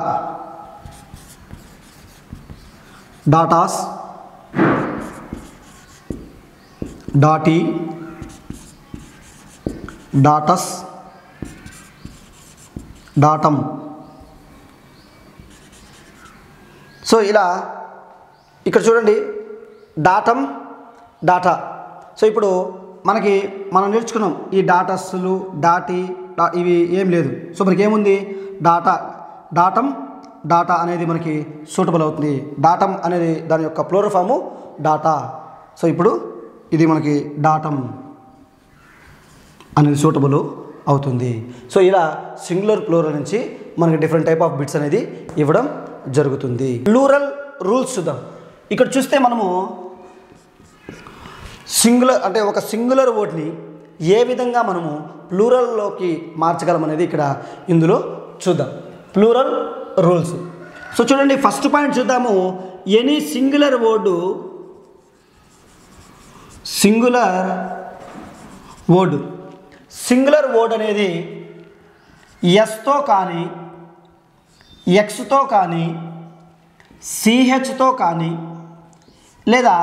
datas, dati, datus, datum. So ఇలా ఇక్కడ చూడండి, డాటమ్, డాటా. సో ఇప్పుడు మనం నేర్చుకున్నాం ఈ డాటస్లు, డాటీ, ఇవి ఏం లేదు. సో మనకి ఏముంది? డాటా, డాటమ్, డాటా అనేది మనకి సూటబుల్ అవుతుంది. డాటమ్ అనేది దాని యొక్క ప్లూరల్ ఫాము డాటా. సో ఇప్పుడు ఇది మనకి డాటమ్ అనేది సూటబుల్ అవుతుంది. సో ఇలా సింగులర్ ప్లూరల్ నుంచి మనకి డిఫరెంట్ టైప్ ఆఫ్ బిట్స్ అనేది ఇవ్వడం జరుగుతుంది. ప్లూరల్ రూల్స్ చూద్దాం. ఇక్కడ చూస్తే మనము సింగులర్ అంటే ఒక సింగులర్ వర్డ్ని ఏ విధంగా మనము ప్లూరల్లోకి మార్చగలం అనేది ఇక్కడ ఇందులో చూద్దాం. Plural rules. సో చూడండి, ఫస్ట్ పాయింట్ చూద్దాము. Any singular word singular word అనేది ఎస్తో కానీ ఎక్స్తో కానీ సిహెచ్తో కానీ లేదా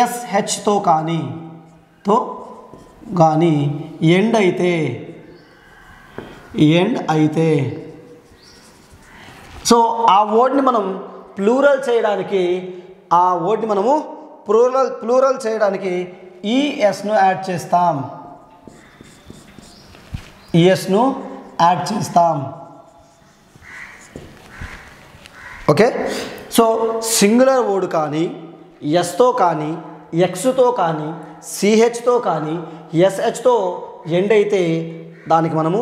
ఎస్హెచ్తో కానీ ఎండ్ అయితే సో ఆ వర్డ్ని మనం ప్లూరల్ చేయడానికి ప్లూరల్ చేయడానికి ఈఎస్ను యాడ్ చేస్తాం. ఓకే. సో సింగులర్ వర్డ్ కానీ ఎస్తో కానీ ఎక్స్తో కానీ సిహెచ్తో కానీ ఎస్హెచ్తో ఎండ్ అయితే దానికి మనము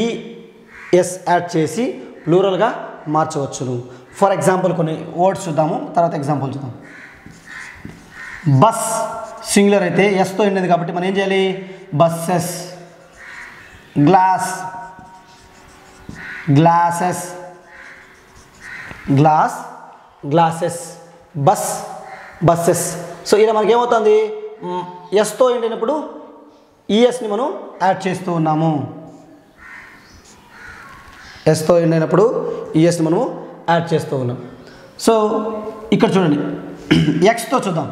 ఈఎస్ యాడ్ చేసి ప్లూరల్గా మార్చవచ్చును. ఫర్ ఎగ్జాంపుల్ కొన్ని వర్డ్స్ చూద్దాము, తర్వాత ఎగ్జాంపుల్ చూద్దాం. బస్ సింగులర్ అయితే ఎస్తో ఎండింది కాబట్టి మనం ఏం చేయాలి? బస్సెస్. గ్లాసెస్. బస్సెస్. సో ఇలా మనకి ఏమవుతుంది? ఎస్తో ఎండినప్పుడు ఈఎస్ని మనం యాడ్ చేస్తూ ఉన్నాము. ఎస్తో ఎండినప్పుడు ఈఎస్ని మనము యాడ్ చేస్తూ ఉన్నాం. సో ఇక్కడ చూడండి, ఎక్స్తో చూద్దాం.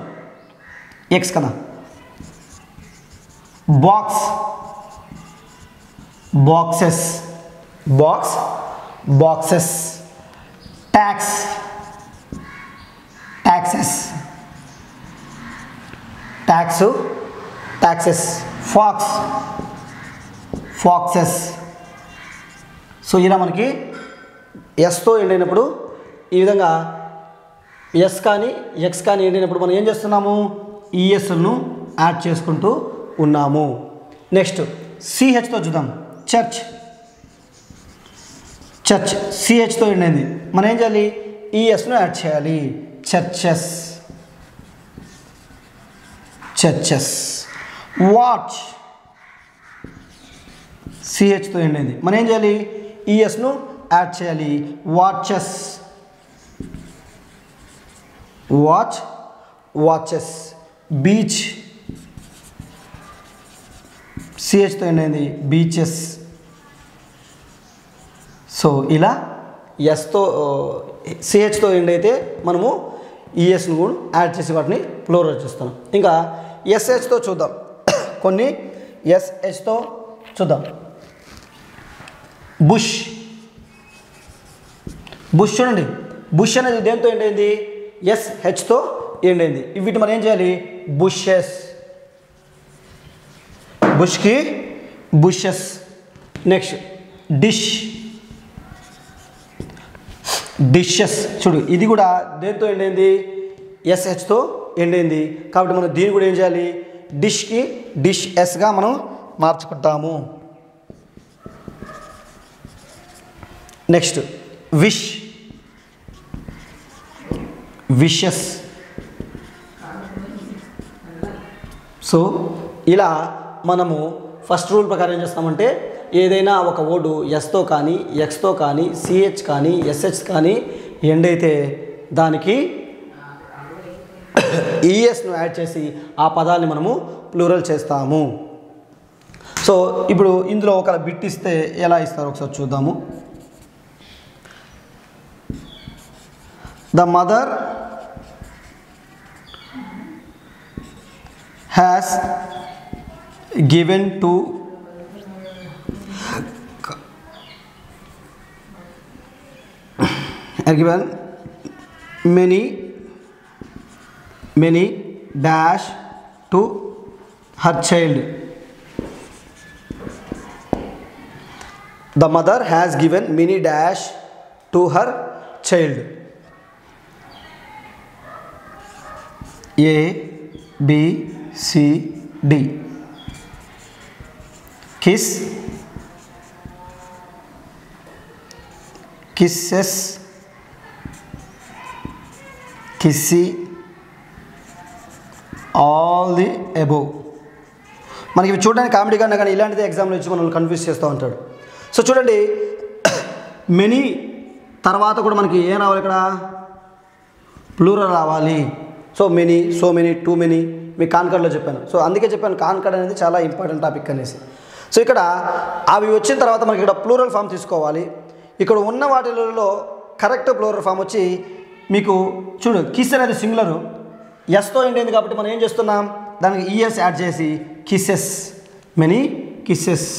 ఎక్స్ కదా, బాక్సెస్. taxes. foxes. సో ఇలా మనకి ఎస్తో ఎండ్ అయినప్పుడు ఈ విధంగా ఎస్ కానీ ఎక్స్ కానీ ఎండ్ అయినప్పుడు మనం ఏం చేస్తున్నాము? ఈఎస్ను యాడ్ చేసుకుంటూ ఉన్నాము. నెక్స్ట్ సిహెచ్తో చూద్దాం. చర్చ్ సిహెచ్తో ఎండ్ అయింది, మనం ఏం చేయాలి? ఈఎస్ను యాడ్ చేయాలి. చర్చెస్. వాచ్ సిహెచ్తో ఎండ్ అయింది, మనం ఏం చేయాలి? ఈఎస్ను యాడ్ చేయాలి. వాచెస్. బీచ్ సిహెచ్తో ఎండ్ అయింది, బీచెస్. సో ఇలా ఎస్తో సిహెచ్తో ఎండ్ అయితే మనము ఈఎస్ను కూడా యాడ్ చేసి వాటిని ప్లూరల్ చేస్తున్నాం. ఇంకా ఎస్హెచ్తో చూద్దాం. కొన్ని ఎస్హెచ్తో చూద్దాం. బుష్ చూడండి, బుష్ అనేది దేంతో ఎండ్ అయింది? ఎస్హెచ్తో ఎండ్ అయింది. వీటి మనం ఏం చేయాలి? బుషెస్. Next dishes. చూడు, ఇది కూడా దేంతో ఎండ్ అయింది? ఎస్హెచ్తో ఎండ్ అయింది. కాబట్టి మనం దీన్ని కూడా ఏం చేయాలి? డిష్కి డిషెస్గా మనం మార్చుకుంటాము. Next wishes. సో ఇలా మనము ఫస్ట్ రూల్ ప్రకారం ఏం చేస్తామంటే, ఏదైనా ఒక వర్డు ఎస్తో కానీ ఎక్స్తో కానీ సిహెచ్ కానీ ఎస్హెచ్ కానీ ఎండ్ అయితే దానికి ఈఎస్ను యాడ్ చేసి ఆ పదాన్ని మనము ప్లూరల్ చేస్తాము. సో ఇప్పుడు ఇందులో ఒక బిట్ ఇస్తే ఎలా ఇస్తారో ఒకసారి చూద్దాము. The mother has given many dash to her child. The mother has given many dash to her child. A B C D. Kiss, kisses, kissi, all the above. మనకి ఇవి చూడడానికి కామెడీగా ఉన్నా కానీ ఇలాంటిది ఎగ్జామ్లో ఇచ్చి మనల్ని కన్ఫ్యూజ్ చేస్తూ ఉంటాడు. సో చూడండి, మెనీ తర్వాత కూడా మనకి ఏం రావాలి ఇక్కడ, ప్లూరల్ రావాలి. So many, so many, too many మీకు కాన్కర్డ్లో చెప్పాను. సో అందుకే చెప్పాను కాన్కర్డ్ అనేది చాలా ఇంపార్టెంట్ టాపిక్ అనేసి. సో ఇక్కడ అవి వచ్చిన తర్వాత మనకి ఇక్కడ ప్లూరల్ ఫామ్ తీసుకోవాలి. ఇక్కడ ఉన్న వాటిలలో కరెక్ట్ ప్లూరల్ ఫామ్ వచ్చి మీకు చూడు, కిస్ అనేది సింగులరు, ఎస్తో ఎండ్ అయింది కాబట్టి మనం ఏం చేస్తున్నాం, దానికి ఈఎస్ యాడ్ చేసి కిస్సెస్, మెనీ కిస్సెస్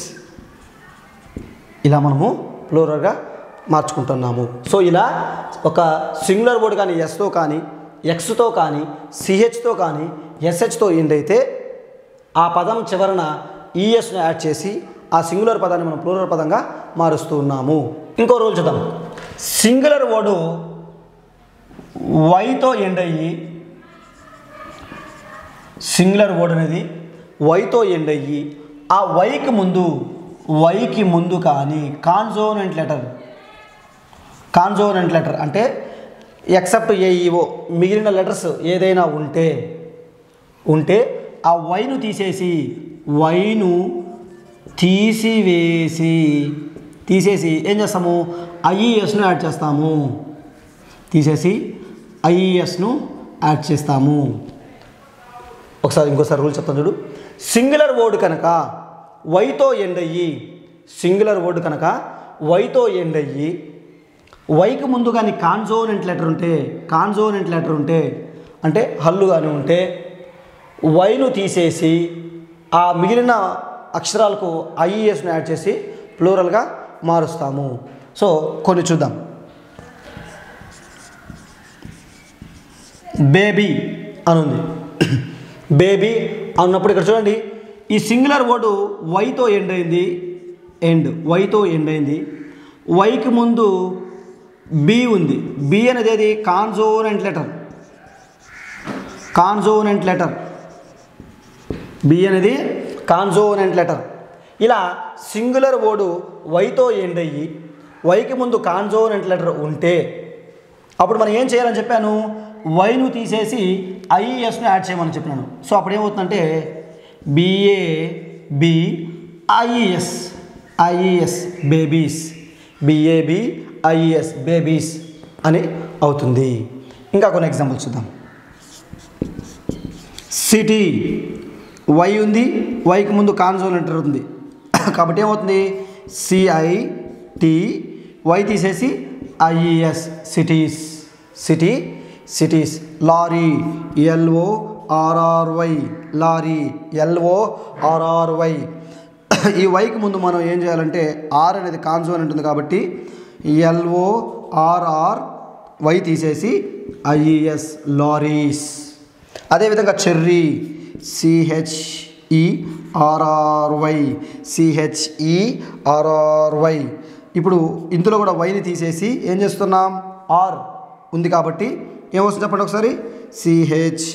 ఇలా మనము ప్లూరల్గా మార్చుకుంటున్నాము. సో ఇలా ఒక సింగులర్ వర్డ్ కానీ ఎస్తో కానీ, ఎక్స్తో కానీ, సిహెచ్తో కానీ, ఎస్హెచ్తో ఎండ్ అయితే ఆ పదం చివరన ఈఎస్ను యాడ్ చేసి ఆ సింగులర్ పదాన్ని మనం ప్లూరల్ పదంగా మారుస్తూ ఉన్నాము. ఇంకో రూల్ చూద్దాం. సింగులర్ వర్డు వైతో ఎండ్ అయ్యి, సింగులర్ వర్డ్ అనేది వైతో ఎండ్ అయ్యి ఆ వైకి ముందు కానీ కాన్సోనెంట్ లెటర్ అంటే ఎక్సెప్ట్ ఏఈఓ మిగిలిన లెటర్స్ ఏదైనా ఉంటే ఆ వైను తీసేసి ఏం చేస్తాము, ఐఈఎస్ను యాడ్ చేస్తాము. ఇంకోసారి రూల్ చెప్తాను చూడు. సింగులర్ వర్డ్ కనుక వైతో ఎండ్ అయ్యి వైకి ముందు కానీ కాన్సోనెంట్ లెటర్ ఉంటే అంటే హల్లు కానీ ఉంటే వైను తీసేసి ఆ మిగిలిన అక్షరాలకు ఐఈఎస్ను యాడ్ చేసి ప్లూరల్గా మారుస్తాము. సో కొన్ని చూద్దాం. బేబీ అనుంది. బేబీ అన్నప్పుడు ఇక్కడ చూడండి, ఈ సింగులర్ వర్డు వైతో ఎండ్ అయింది. వైకి ముందు బి ఉంది. బి అనేది ఏది, కాన్సోనెంట్ లెటర్. బి అనేది కాన్సోనెంట్ లెటర్. ఇలా సింగులర్ వర్డు వైతో ఎండ్ అయ్యి వైకి ముందు కాన్సోనెంట్ లెటర్ ఉంటే అప్పుడు మనం ఏం చేయాలని చెప్పాను, వైను తీసేసి ఐఈఎస్ను యాడ్ చేయమని చెప్పినాను. సో అప్పుడు ఏమవుతుందంటే ఐఈఎస్ బేబీస్ అని అవుతుంది. ఇంకా కొన్ని ఎగ్జాంపుల్స్ చూద్దాం. సిటీ, వై ఉంది, వైకి ముందు కాన్సోనెంట్ లెటర్ ఉంది కాబట్టి ఏమవుతుంది, సిఐటి, వై తీసేసి IES, cities. Lorry, LORRY, LORRY. ఈ వైకి ముందు మనం ఏం చేయాలంటే ఆర్ అనేది కాన్సోనెంట్ ఉంది కాబట్టి LORRY తీసేసి ఐఈఎస్, లారీస్. అదేవిధంగా చెర్రీ, CHERRY. ఇప్పుడు ఇందులో కూడా వైని తీసేసి ఏం చేస్తున్నాం, ఆర్ ఉంది కాబట్టి ఏమొస్తుంది చెప్పండి ఒకసారి, CHERRIES,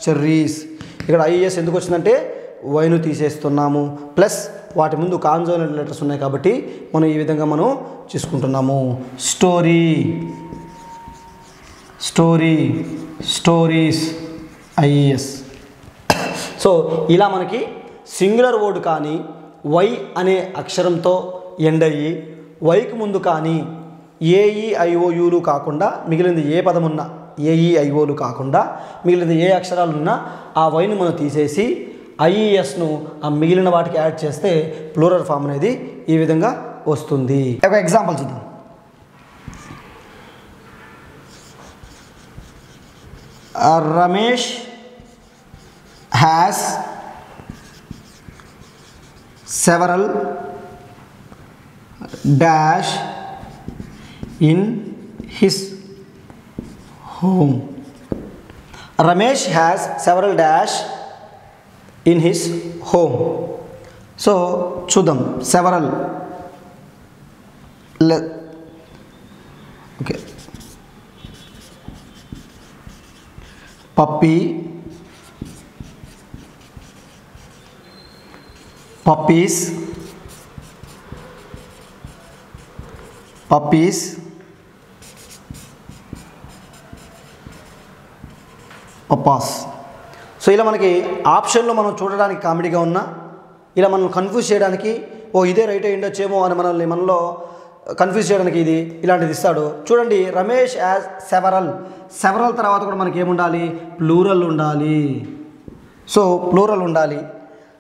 చెర్రీస్. ఇక్కడ ఐఈఎస్ ఎందుకు వచ్చిందంటే వైను తీసేస్తున్నాము, ప్లస్ వాటి ముందు కాన్సోనెంట్ లెటర్స్ ఉన్నాయి కాబట్టి మనం ఈ విధంగా మనం చేసుకుంటున్నాము. Stories, IES. సో ఇలా మనకి సింగులర్ వర్డ్ కానీ వై అనే అక్షరంతో ఎండ్ అయ్యి వైకి ముందు కానీ ఏఈఐఓయులు కాకుండా మిగిలింది ఏ పదం ఉన్నా ఏఈఐఓలు కాకుండా మిగిలింది ఏ అక్షరాలు ఉన్నా ఆ వైను మనం తీసేసి ఐఈఎస్ను ఆ మిగిలిన వాటికి యాడ్ చేస్తే ప్లూరల్ ఫామ్ అనేది ఈ విధంగా వస్తుంది. ఒక ఎగ్జాంపుల్ చూద్దాం. Ramesh has several dash in his home. Ramesh has several dash in his home. So చూద్దాం. several okay. puppies, puppies, Pappas. So ఇలా మనకి ఆప్షన్లో మనం చూడడానికి కామెడీగా ఉన్నా ఇలా మనం కన్ఫ్యూజ్ చేయడానికి ఇదే రైట్ అయ్యి ఉండొచ్చేమో అని మనలో కన్ఫ్యూజ్ చేయడానికి ఇది ఇలాంటిది ఇస్తాడు. చూడండి, రమేష్ యాజ్ సెవరల్ తర్వాత కూడా మనకి ఏముండాలి? ప్లూరల్ ఉండాలి. సో ప్లూరల్ ఉండాలి.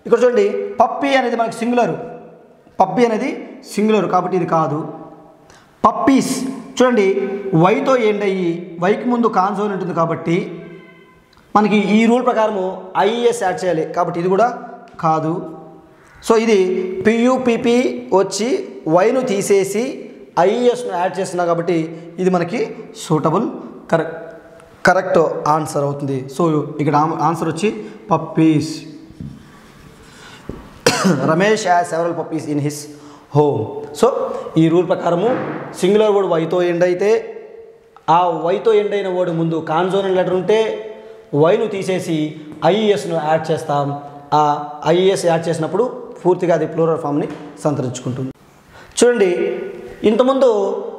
ఇక్కడ చూడండి, పప్పీ అనేది మనకి సింగులర్ కాబట్టి ఇది కాదు. పప్పీస్ చూడండి, వైతో ఎండ్ అయ్యి వైకి ముందు కాన్సోనెంట్ ఉంటుంది కాబట్టి మనకి ఈ రూల్ ప్రకారము ఐఈఎస్ యాడ్ చేయాలి కాబట్టి ఇది కూడా కాదు. సో ఇది పియుపిపి వచ్చి వైను తీసేసి ఐఈఎస్ను యాడ్ చేస్తున్నా కాబట్టి ఇది మనకి సూటబుల్ కరెక్ట్ ఆన్సర్ అవుతుంది. సో ఇక్కడ ఆన్సర్ వచ్చి puppies. Ramesh has several puppies in his home. So ఈ రూల్ ప్రకారము సింగులర్ వర్డ్ వైతో ఎండ్ అయితే ఆ వైతో ఎండ్ అయిన వర్డ్ ముందు కాన్సోనెంట్ లెటర్ ఉంటే వైను తీసేసి ఐఈఎస్ను యాడ్ చేస్తాం. ఆ ఐఈఎస్ యాడ్ చేసినప్పుడు పూర్తిగా అది ప్లూరల్ ఫామ్ని సంతరించుకుంటుంది. చూడండి, ఇంతకుముందు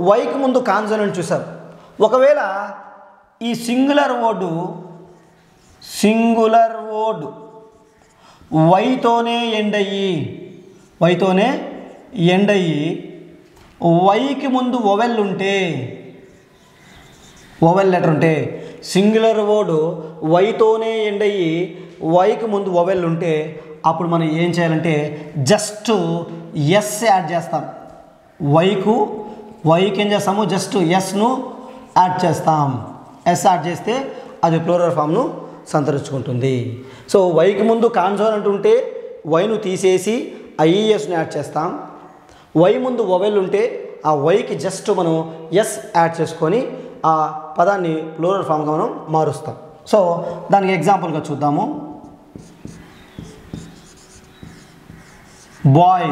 వైకి ముందు కాన్సోనెంట్ చూసాం. ఒకవేళ ఈ సింగులర్ వర్డ్ వైతోనే ఎండ్ అయ్యి వైకి ముందు వొవెల్ లెటర్ ఉంటే సింగులర్ వర్డ్ వైతోనే ఎండ్ అయ్యి వైకి ముందు వొవెల్ ఉంటే అప్పుడు మనం ఏం చేయాలంటే జస్ట్ ఎస్ యాడ్ చేస్తాం. వైకి ఏం చేస్తాము? జస్ట్ ఎస్ను యాడ్ చేస్తాం. ఎస్ యాడ్ చేస్తే అది ప్లూరల్ ఫామ్ను సంతరించుకుంటుంది. సో వైకి ముందు కాన్సోనెంట్ ఉంటే వైను తీసేసి ఐఈఎస్ను యాడ్ చేస్తాం. వై ముందు వొవెల్ ఉంటే ఆ వైకి జస్ట్ మనం ఎస్ యాడ్ చేసుకొని ఆ పదాన్ని ప్లూరల్ ఫామ్గా మనం మారుస్తాం. సో దానికి ఎగ్జాంపుల్గా చూద్దాము. బాయ్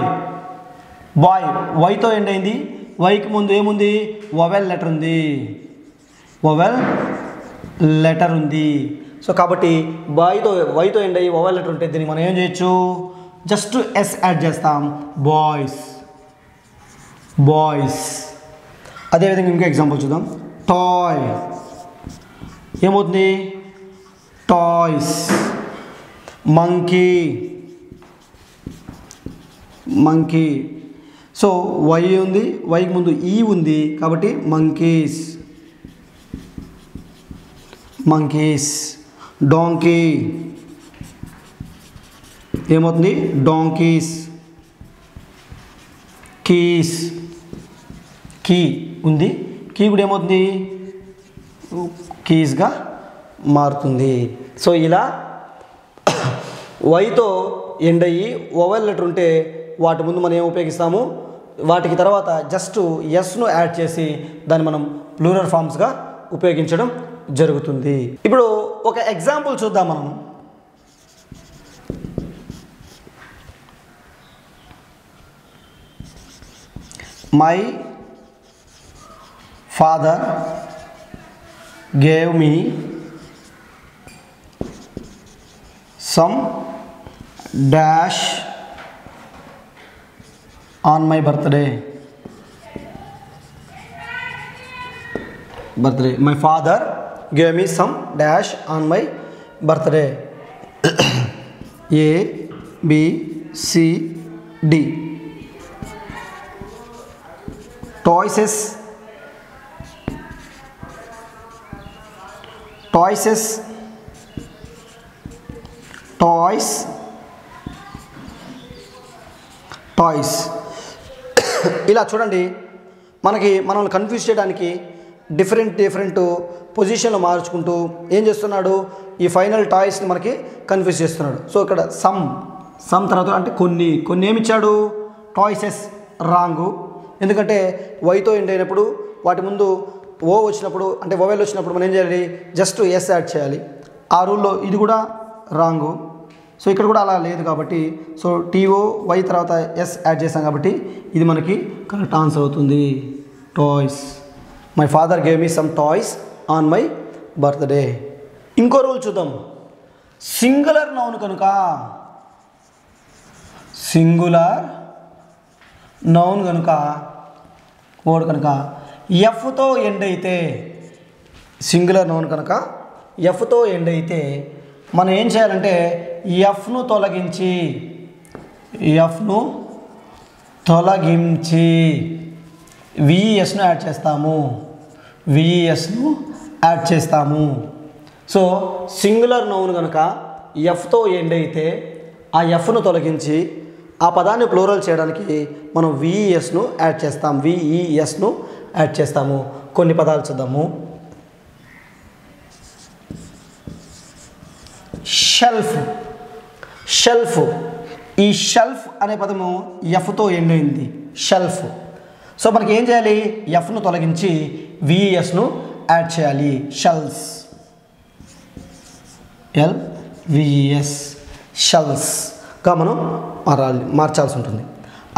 వైతో ఎండ్ అయింది. వైకి ముందు ఏముంది? వొవెల్ లెటర్ ఉంది. సో కాబట్టి వైతో ఎండ్ అయ్యి వొవెల్ లెటర్ ఉంటే దీనికి మనం ఏం చేయొచ్చు? జస్ట్ ఎస్ యాడ్ చేస్తాం. బాయ్స్. అదేవిధంగా ఇంకో ఎగ్జాంపుల్ చూద్దాం. టాయ్ ఏమవుతుంది? టాయ్స్. మంకీ. సో వై ఉంది, వైకి ముందు ఈ ఉంది కాబట్టి మంకీస్. డాంకీ ఏమవుతుంది? డాంకీస్. కీ ఉంది, కీ కూడా ఏమవుతుంది? కీస్గా మారుతుంది. సో ఇలా వైతో ఎండ్ అయ్యి వొవెల్ లెటర్ ఉంటే వాటి ముందు మనం ఏం ఉపయోగిస్తాము? వాటికి తర్వాత జస్ట్ ఎస్ను యాడ్ చేసి దాన్ని మనం ప్లూరల్ ఫామ్స్గా ఉపయోగించడం జరుగుతుంది. ఇప్పుడు ఒక ఎగ్జాంపుల్ చూద్దాం మనం. My father gave me some dash on my birthday. My father gave me some dash on my birthday. A, B, C, D. Toys, ఇలా చూడండి, మనల్ని కన్ఫ్యూజ్ చేయడానికి డిఫరెంట్ పొజిషన్లో మార్చుకుంటూ ఏం చేస్తున్నాడు? ఈ ఫైనల్ టాయ్స్ని మనకి కన్ఫ్యూజ్ చేస్తున్నాడు. సో ఇక్కడ సమ్ తర్వాత అంటే కొన్ని ఏమిచ్చాడు? టాయ్సెస్ రాంగు. ఎందుకంటే వైతో ఎండ్ అయినప్పుడు వాటి ముందు ఓ వచ్చినప్పుడు అంటే వొవెల్ వచ్చినప్పుడు మనం ఏం చేయాలి? జస్ట్ ఎస్ యాడ్ చేయాలి. ఆ రూల్లో ఇది కూడా రాంగు. సో ఇక్కడ కూడా అలా లేదు కాబట్టి సో టీఓ వై తర్వాత ఎస్ యాడ్ చేసాం కాబట్టి ఇది మనకి కరెక్ట్ ఆన్సర్ అవుతుంది. Toys. My father gave me some toys on my birthday. ఇంకో రూల్ చూద్దాం. సింగులర్ నౌన్ కనుక వర్డ్ కనుక ఎఫ్తో ఎండ్ అయితే, సింగులర్ నౌన్ కనుక ఎఫ్తో ఎండ్ అయితే మనం ఏం చేయాలంటే ఎఫ్ను తొలగించి విఈఎస్ను యాడ్ చేస్తాము. సో సింగులర్ నౌన్ కనుక ఎఫ్తో ఎండ్ అయితే ఆ ఎఫ్ను తొలగించి ఆ పదాన్ని ప్లూరల్ చేయడానికి మనం విఈఎస్ను యాడ్ చేస్తాము. కొన్ని పదాలు చూద్దాము. షెల్ఫ్. ఈ షెల్ఫ్ అనే పదము ఎఫ్తో ఎండ్ అయింది, షెల్ఫ్. సో మనకి ఏం చేయాలి, ఎఫ్ను తొలగించి విఈఎస్ను యాడ్ చేయాలి. LVES షెల్స్గా మనం మార్చాల్సి ఉంటుంది.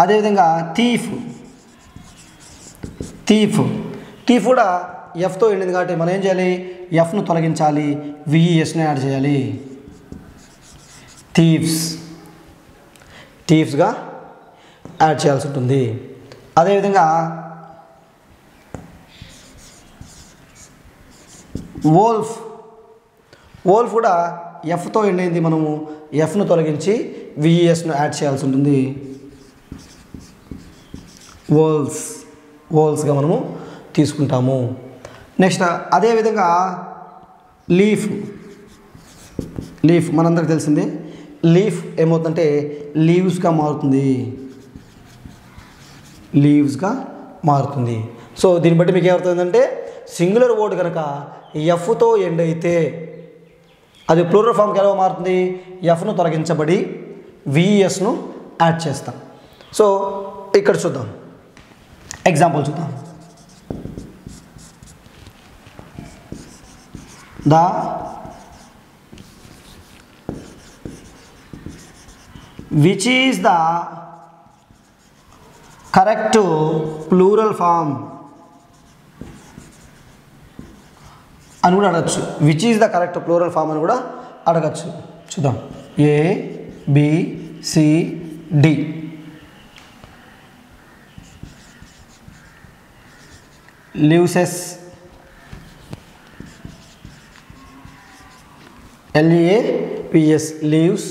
అదేవిధంగా థీఫ్ కూడా ఎఫ్తో ఎండింది కాబట్టి మనం ఏం చేయాలి, ఎఫ్ను తొలగించాలి, విఈఎస్ను యాడ్ చేయాలి. థీవ్స్గా యాడ్ చేయాల్సి ఉంటుంది. అదేవిధంగా వోల్ఫ్ కూడా ఎఫ్తో ఎండ్ అయింది, మనము ఎఫ్ను తొలగించి విఈఎస్ను యాడ్ చేయాల్సి ఉంటుంది. వోల్స్గా మనము తీసుకుంటాము. నెక్స్ట్ అదేవిధంగా లీఫ్ మనందరికి తెలిసిందే. లీఫ్ ఏమవుతుందంటే లీవ్స్గా మారుతుంది. సో దీన్ని బట్టి మీకు ఏమవుతుందంటే సింగులర్ వర్డ్ కనుక ఎఫ్తో ఎండ్ అయితే అది ప్లూరల్ ఫామ్కి ఎలా మారుతుంది, ఎఫ్ను తొలగించబడి విఈఎస్ను యాడ్ చేస్తాం. సో ఇక్కడ చూద్దాం, ఎగ్జాంపుల్ చూద్దాం. which is the correct plural form అని కూడా అడగచ్చు. Which is the correct plural form అని కూడా అడగచ్చు. చూద్దాం. ABCD. Leaveses, LEAVES leaves,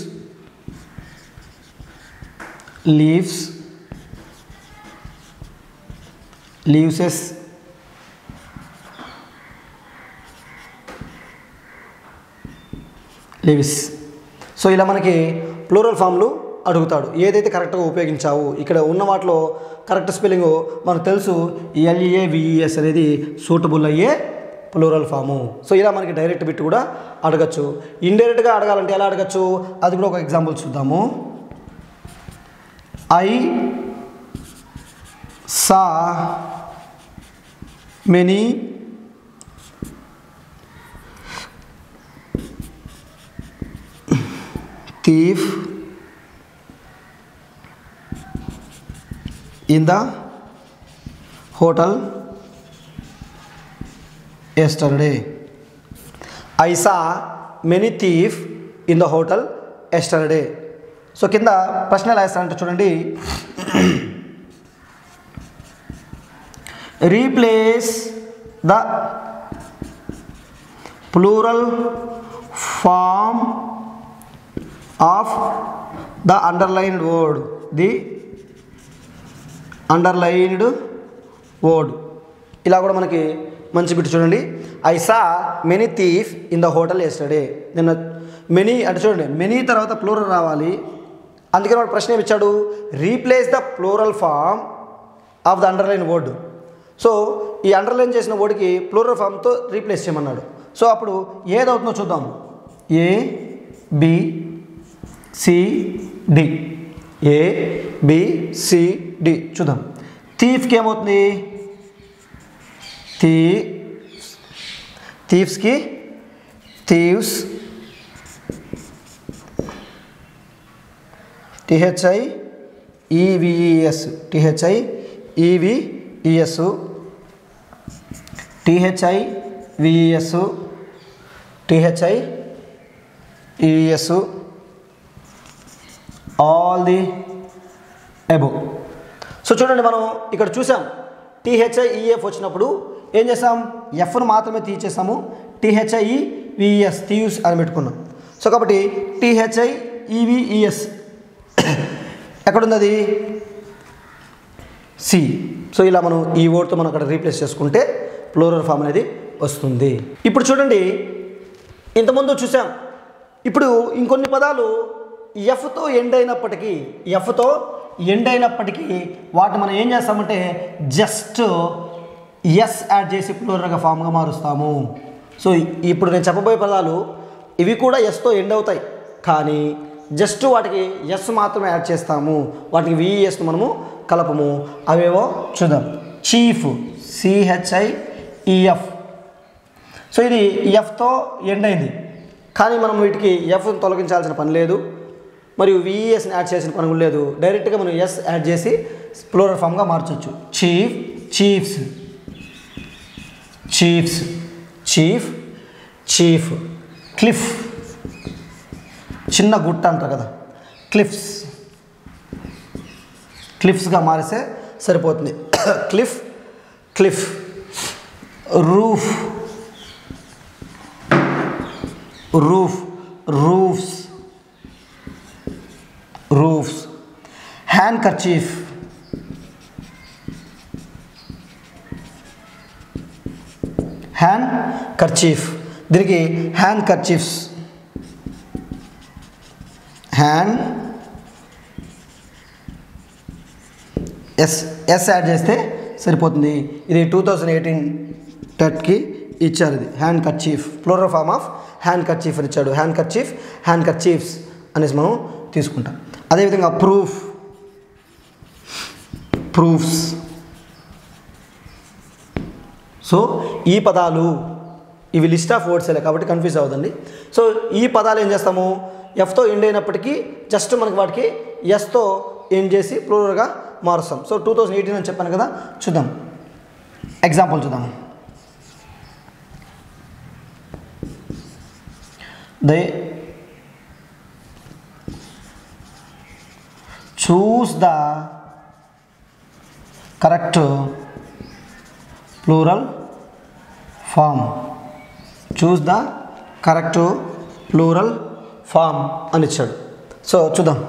leaveses, leaves. So ఇలా మనకి ప్లూరల్ ఫామ్లు అడుగుతాడు. ఏదైతే కరెక్ట్గా ఉపయోగించావు, ఇక్కడ ఉన్న వాటిలో కరెక్ట్ స్పెల్లింగ్ మనకు తెలుసు, LEAVES అనేది సూటబుల్ అయ్యే ప్లూరల్ ఫాము. సో ఇలా మనకి డైరెక్ట్ బిట్ కూడా అడగచ్చు. ఇండైరెక్ట్గా అడగాలంటే ఎలా అడగచ్చు, అది కూడా ఒక ఎగ్జాంపుల్ చూద్దాము. I saw many thieves in the hotel yesterday. I saw many thieves in the hotel yesterday. So కింద ప్రశ్న ఎలా వేస్తారంటే చూడండి, replace the plural form of the underlined word. ఇలా కూడా మనకి మంచి బిట్ చూడండి. I saw many thief in the hotel yesterday. నిన్న మెనీ అంటే చూడండి, మెనీ తర్వాత ప్లూరల్ రావాలి. అందుకని వాడు ప్రశ్న ఏమి ఇచ్చాడు, replace the plural form of the underline word. So ఈ అండర్లైన్ చేసిన వర్డ్కి ప్లూరల్ ఫామ్తో రీప్లేస్ చేయమన్నాడు. సో అప్పుడు ఏదవుతుందో చూద్దాం. ABCD చూద్దాం. థీఫ్కి ఏమవుతుంది, థీవ్స్కి thieves, THIEVES, all the above. So చూడండి, మనం ఇక్కడ చూసాం THIEF వచ్చినప్పుడు ఏం చేసాం, ఎఫ్ను మాత్రమే తీసేసాము, THIEVES థీవ్స్ అని పెట్టుకున్నాం. సో కాబట్టి THIEVES ఎక్కడుంది అది, సి. సో ఇలా మనం ఈ వర్డ్తో మనం అక్కడ రీప్లేస్ చేసుకుంటే ప్లూరల్ ఫామ్ అనేది వస్తుంది. ఇప్పుడు చూడండి, ఇంతకుముందు చూసాం, ఇప్పుడు ఇంకొన్ని పదాలు ఎఫ్తో ఎండ్ అయినప్పటికీ వాటిని మనం ఏం చేస్తామంటే జస్ట్ ఎస్ యాడ్ చేసి ప్లూరల్గా ఫామ్గా మారుస్తాము. సో ఇప్పుడు నేను చెప్పబోయే పదాలు ఇవి కూడా ఎస్తో ఎండ్ అవుతాయి, కానీ జస్ట్ వాటికి ఎస్ మాత్రమే యాడ్ చేస్తాము, వాటికి VES మనము కలపము. అవేవో చూద్దాం. Chief, CHIEF. సో ఇది ఎఫ్తో ఎండ్ అయింది, కానీ మనం వీటికి ఎఫ్ని తొలగించాల్సిన పని లేదు, మరియు VESని యాడ్ చేసిన పని కూడా లేదు. డైరెక్ట్గా మనం ఎస్ యాడ్ చేసి ప్లూరల్ ఫామ్గా మార్చవచ్చు. Chief, chiefs, chiefs, chief, chief. Cliff, చిన్న గుట్ట అంటారు కదా, క్లిఫ్స్, క్లిఫ్స్గా మారిస్తే సరిపోతుంది. Cliff, cliff. Roof, roof, roofs, roofs. Handkerchief, handkerchief. దీనికి handkerchiefs, hand S add చేస్తే సరిపోతుంది. ఇది 2018 టెట్కి ఇచ్చారు. ఇది handkerchief, plural form of handkerchief అని ఇచ్చాడు. హ్యాండ్ కర్చీఫ్, హ్యాండ్ కర్చీఫ్స్ అనేసి మనం తీసుకుంటాం. అదేవిధంగా ప్రూఫ్, ప్రూఫ్స్. సో ఈ పదాలు ఇవి లిస్ట్ ఆఫ్ వర్డ్స్లే కాబట్టి కన్ఫ్యూజ్ అవ్వదండి. సో ఈ పదాలు ఏం చేస్తాము, ఎఫ్తో ఎండ్ అయినప్పటికీ జస్ట్ మనకి వాటికి ఎస్తో ఎండ్ చేసి ప్లూరల్గా మారుస్తాం. సో 2018 అని చెప్పాను కదా, చూద్దాం ఎగ్జాంపుల్ చూద్దాం. They choose the correct plural form. Choose the correct plural form అని ఇచ్చాడు. సో చూద్దాం.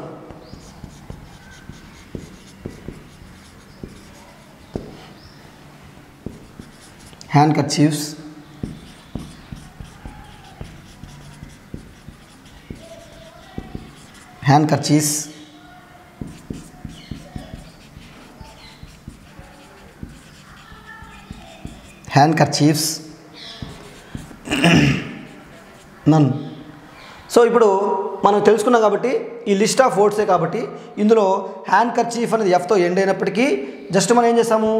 handkerchiefs, handkerchiefs, handkerchiefs, none. So ఇప్పుడు మనం తెలుసుకున్నాం కాబట్టి ఈ లిస్ట్ ఆఫ్ వర్డ్సే కాబట్టి ఇందులో హ్యాండ్ కర్చీఫ్ అనేది ఎఫ్తో ఎండ్ అయినప్పటికీ జస్ట్ మనం ఏం చేస్తాము,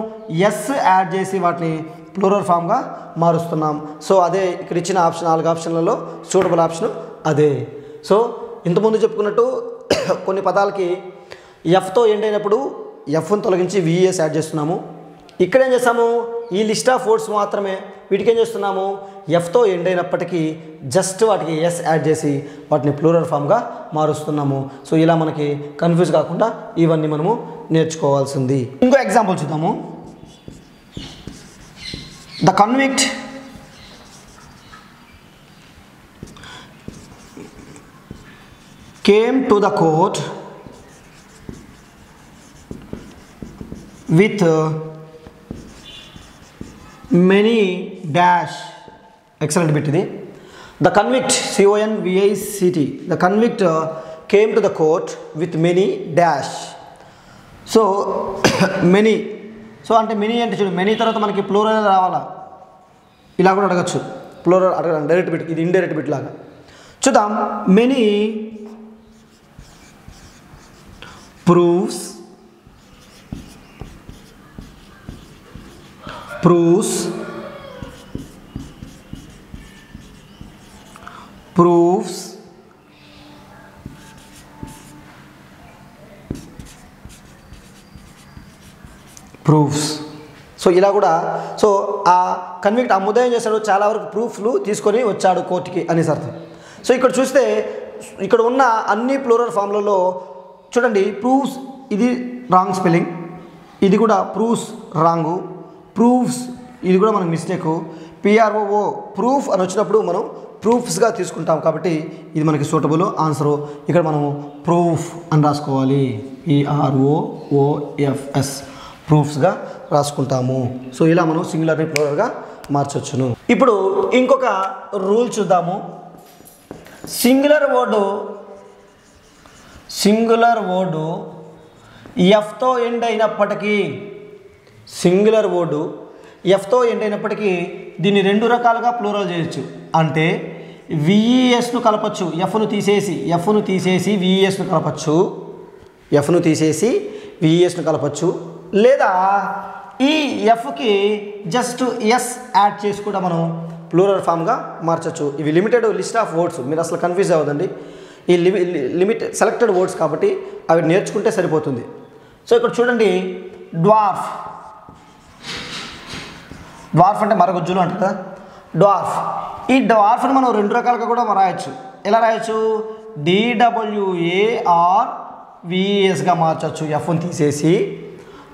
ఎస్ యాడ్ చేసి వాటిని ప్లూరల్ ఫామ్గా మారుస్తున్నాం. సో అదే ఇక్కడ ఇచ్చిన ఆప్షన్, 4 ఆప్షన్లలో సూటబుల్ ఆప్షన్ అదే. సో ఇంతకుముందు చెప్పుకున్నట్టు కొన్ని పదాలకి ఎఫ్తో ఎండ్ అయినప్పుడు ఎఫ్ని తొలగించి VES యాడ్ చేస్తున్నాము. ఇక్కడ ఏం చేస్తాము, ఈ లిస్ట్ ఆఫ్ వర్డ్స్ మాత్రమే వీటికి ఏం చేస్తున్నాము, ఎఫ్తో ఎండ్ అయినప్పటికీ జస్ట్ వాటికి ఎస్ యాడ్ చేసి వాటిని ప్లూరల్ ఫామ్గా మారుస్తున్నాము. సో ఇలా మనకి కన్ఫ్యూజ్ కాకుండా ఇవన్నీ మనము నేర్చుకోవాల్సింది. ఇంకో ఎగ్జాంపుల్ చూద్దాము. The convict came to the court with many dash. Excellent bit ఇది. The convict, CONVICT, the convict came to the court with many dash. So many, so అంటే మెనీ అంటే చూడు, మెనీ తర్వాత మనకి ప్లూరల్ రావాలా, ఇలా కూడా అడగచ్చు. ప్లూరల్ అడగడం డైరెక్ట్ బిట్, ఇది ఇండైరెక్ట్ బిట్ లాగా. చూద్దాం. Many proofs, proofs, proofs, proofs. So ఇలా కూడా, సో ఆ కన్విక్ట్ ఆ ముద్ద ఏం చేశాడు, చాలా వరకు ప్రూఫ్లు తీసుకొని వచ్చాడు కోర్టుకి అనేసి అర్థం. సో ఇక్కడ చూస్తే ఇక్కడ ఉన్న అన్ని ప్లూరల్ ఫామ్లలో చూడండి, ప్రూఫ్స్ ఇది రాంగ్ స్పెల్లింగ్, ఇది కూడా ప్రూఫ్స్ రాంగు, ప్రూఫ్స్, ఇది కూడా మనకు మిస్టేక్. PROO ప్రూఫ్ అని వచ్చినప్పుడు మనం ప్రూఫ్స్గా తీసుకుంటాం కాబట్టి ఇది మనకి సూటబుల్ ఆన్సరు. ఇక్కడ మనము ప్రూఫ్ అని రాసుకోవాలి, PROOFS ప్రూఫ్స్గా రాసుకుంటాము. సో ఇలా మనం సింగులర్ని ప్లూరల్గా మార్చొచ్చును. ఇప్పుడు ఇంకొక రూల్ చూద్దాము. సింగులర్ వర్డు ఎఫ్తో ఎండ్ అయినప్పటికీ, సింగులర్ వర్డు ఎఫ్తో ఎండ్ అయినప్పటికీ దీన్ని రెండు రకాలుగా ప్లూరల్ చేయొచ్చు. అంటే VESను కలపచ్చు, ఎఫ్ను తీసేసి VESను కలపచ్చు, లేదా ఈ ఎఫ్కి జస్ట్ ఎస్ యాడ్ చేసి కూడా మనం ప్లూరల్ ఫామ్గా మార్చచ్చు. ఇవి లిమిటెడ్ లిస్ట్ ఆఫ్ వర్డ్స్, మీరు అసలు కన్ఫ్యూజ్ అవ్వదండి. ఈ సెలెక్టెడ్ వర్డ్స్ కాబట్టి అవి నేర్చుకుంటే సరిపోతుంది. సో ఇక్కడ చూడండి, డ్వార్ఫ్ అంటే మరగుజ్జులు అంటారు కదా, డ్వార్ఫ్. ఈ డ్వార్ఫ్ని మనం రెండు రకాలుగా కూడా రాయొచ్చు. ఎలా రాయొచ్చు? DWARVESగా మార్చచ్చు, ఎఫ్ని తీసేసి.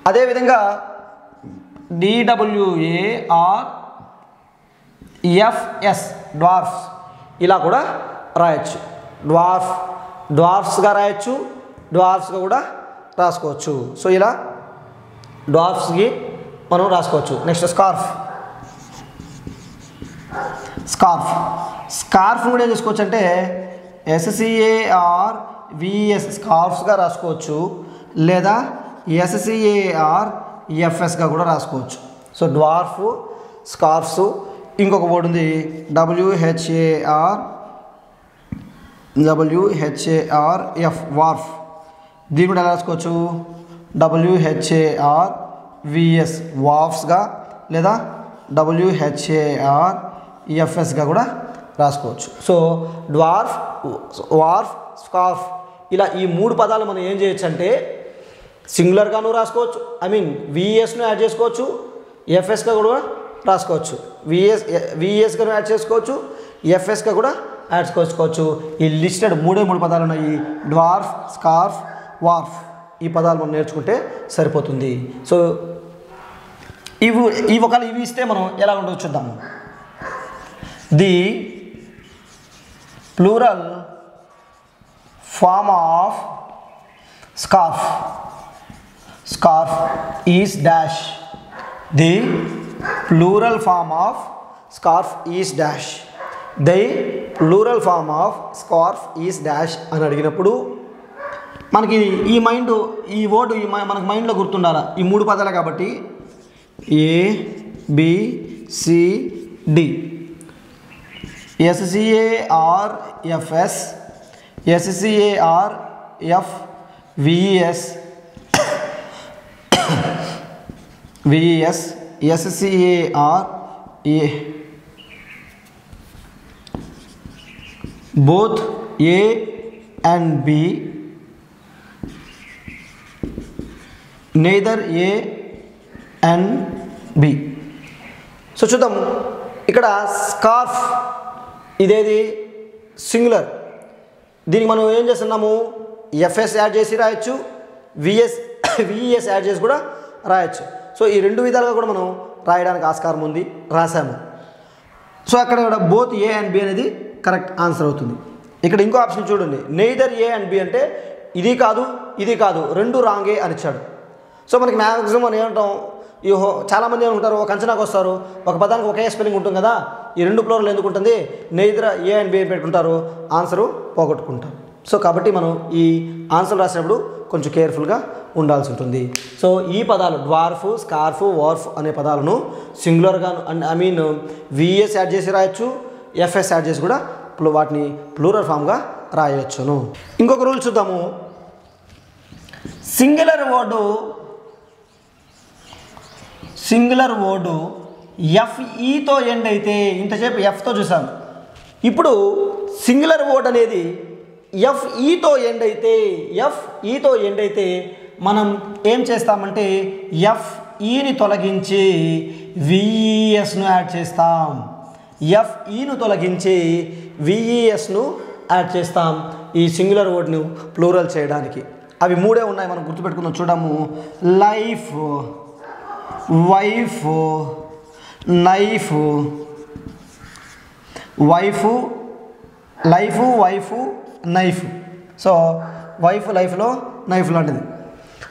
అదేవిధంగా DWARFS డ్వార్ఫ్స్ ఇలా కూడా రాయొచ్చు. డ్వార్ఫ్స్గా రాయొచ్చు, డ్వార్ఫ్స్గా కూడా రాసుకోవచ్చు. సో ఇలా డ్వార్ఫ్స్కి మనం రాసుకోవచ్చు. నెక్స్ట్ స్కార్ఫ్ కూడా ఏం చేసుకోవచ్చు అంటే SCARVES స్కార్ఫ్స్గా రాసుకోవచ్చు, లేదా SCARFSగా కూడా రాసుకోవచ్చు. So dwarf, scarfs. ఇంకొక వర్డ్ ఉంది WHARF వార్ఫ్. దీన్ని కూడా ఎలా రాసుకోవచ్చు? WHARVS వార్ఫ్స్గా, లేదా WHARFSగా కూడా రాసుకోవచ్చు. సో డ్వార్ఫ్, వార్ఫ్, స్కార్ఫ్ ఇలా ఈ మూడు పదాలు మనం ఏం చేయొచ్చు అంటే సింగులర్గాను రాసుకోవచ్చు, VESను యాడ్ చేసుకోవచ్చు, FSగా కూడా రాసుకోవచ్చు, VESగాను యాడ్ చేసుకోవచ్చు, FSగా కూడా యాడ్ చేసుకోవచ్చు. ఈ లిస్టెడ్ మూడు పదాలు ఉన్నాయి, డ్వార్ఫ్, స్కార్ఫ్, వార్ఫ్. ఈ పదాలు మనం నేర్చుకుంటే సరిపోతుంది. సో ఇవి ఒకవేళ ఇవి ఇస్తే మనం ఎలా ఉండదు చూద్దాము. The plural form of scarf is dash. The plural form of scarf is dash. The plural form of scarf is dash అని అడిగినప్పుడు మనకి ఈ వర్డ్ మనకు మైండ్లో గుర్తుండాలి. ఈ మూడు పదాలు కాబట్టి ABCD, SCARFS, SCARFVES, SCAR both A and B, neither A and B. So చూద్దాం. ఇక్కడ స్కార్ఫ్ ఇదేది సింగులర్, దీనికి మనం ఏం చేస్తున్నాము? FS యాడ్ చేసి రాయొచ్చు, VES యాడ్ చేసి కూడా రాయొచ్చు. సో ఈ రెండు విధాలుగా కూడా మనం రాయడానికి ఆస్కారం ఉంది, రాసాము. సో అక్కడ బోత్ A అండ్ B అనేది కరెక్ట్ ఆన్సర్ అవుతుంది. ఇక్కడ ఇంకో ఆప్షన్ చూడండి, నెయిదర్ A అండ్ B అంటే ఇది కాదు ఇది కాదు, రెండు రాంగే అని ఇచ్చాడు. సో మనకి మ్యాక్సిమం మనం ఏమంటాం, చాలామంది ఏమంటారు, ఒక అంచనాకు వస్తారు, ఒక పదానికి ఒకే స్పెల్లింగ్ ఉంటుంది కదా, ఈ రెండు ప్లూరల్ ఎందుకు ఉంటుంది, నెయిదర్ A అండ్ B పెట్టుకుంటారు, ఆన్సరు పోగొట్టుకుంటారు. సో కాబట్టి మనం ఈ ఆన్సర్ రాసినప్పుడు కొంచెం కేర్ఫుల్గా ఉండాల్సి ఉంటుంది. సో ఈ పదాలు డ్వార్ఫ్, స్కార్ఫ్, వార్ఫ్ అనే పదాలను సింగులర్గా VES యాడ్ చేసి రాయొచ్చు, FS యాడ్ చేసి కూడా వాటిని ప్లూరల్ ఫామ్గా రాయొచ్చును. ఇంకొక రూల్ చూద్దాము. సింగులర్ వర్డు FEతో ఎండ్ అయితే, ఇంతసేపు Fతో చూసాము, ఇప్పుడు సింగులర్ వర్డ్ అనేది FEతో ఎండ్ అయితే మనం ఏం చేస్తామంటే FEని తొలగించి VESను యాడ్ చేస్తాం. FEను తొలగించి VESను యాడ్ చేస్తాం ఈ సింగులర్ వర్డ్ను ప్లూరల్ చేయడానికి. అవి మూడే ఉన్నాయి, మనం గుర్తుపెట్టుకుందాం. చూడము, life, wife, knife, wife, life, wife, knife. So wife లైఫ్లో నైఫ్ లాంటిది.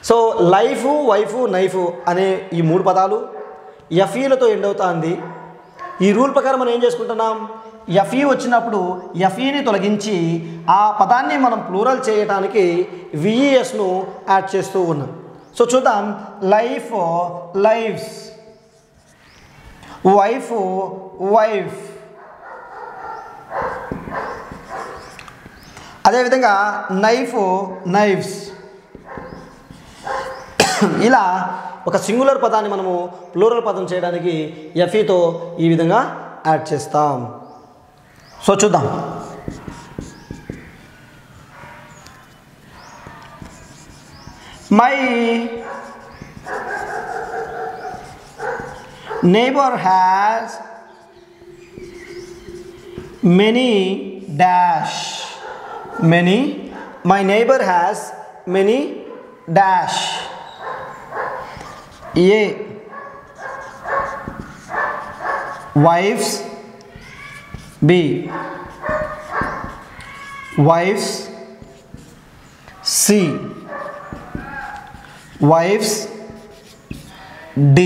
సో లైఫ్, వైఫ్, నైఫ్ అనే ఈ 3 పదాలు ఎఫ్ఈలతో ఎండ్ అవుతుంది. ఈ రూల్ ప్రకారం మనం ఏం చేసుకుంటున్నాం, ఎఫ్ఈ వచ్చినప్పుడు ఎఫ్ఈని తొలగించి ఆ పదాన్ని మనం ప్లూరల్ చేయడానికి విఈఎస్ను యాడ్ చేస్తూ ఉన్నాం. సో చూద్దాం. Life, lifes, wife, wife. అదేవిధంగా నైఫ్, నైఫ్స్. ఇలా ఒక సింగులర్ పదాన్ని మనము ప్లూరల్ పదం చేయడానికి ఎఫ్ఈతో ఈ విధంగా యాడ్ చేస్తాం. సో చూద్దాం. My neighbor has many dash. Many. My neighbor has many dash. A. Wives. B. Wives. C. Wives. D.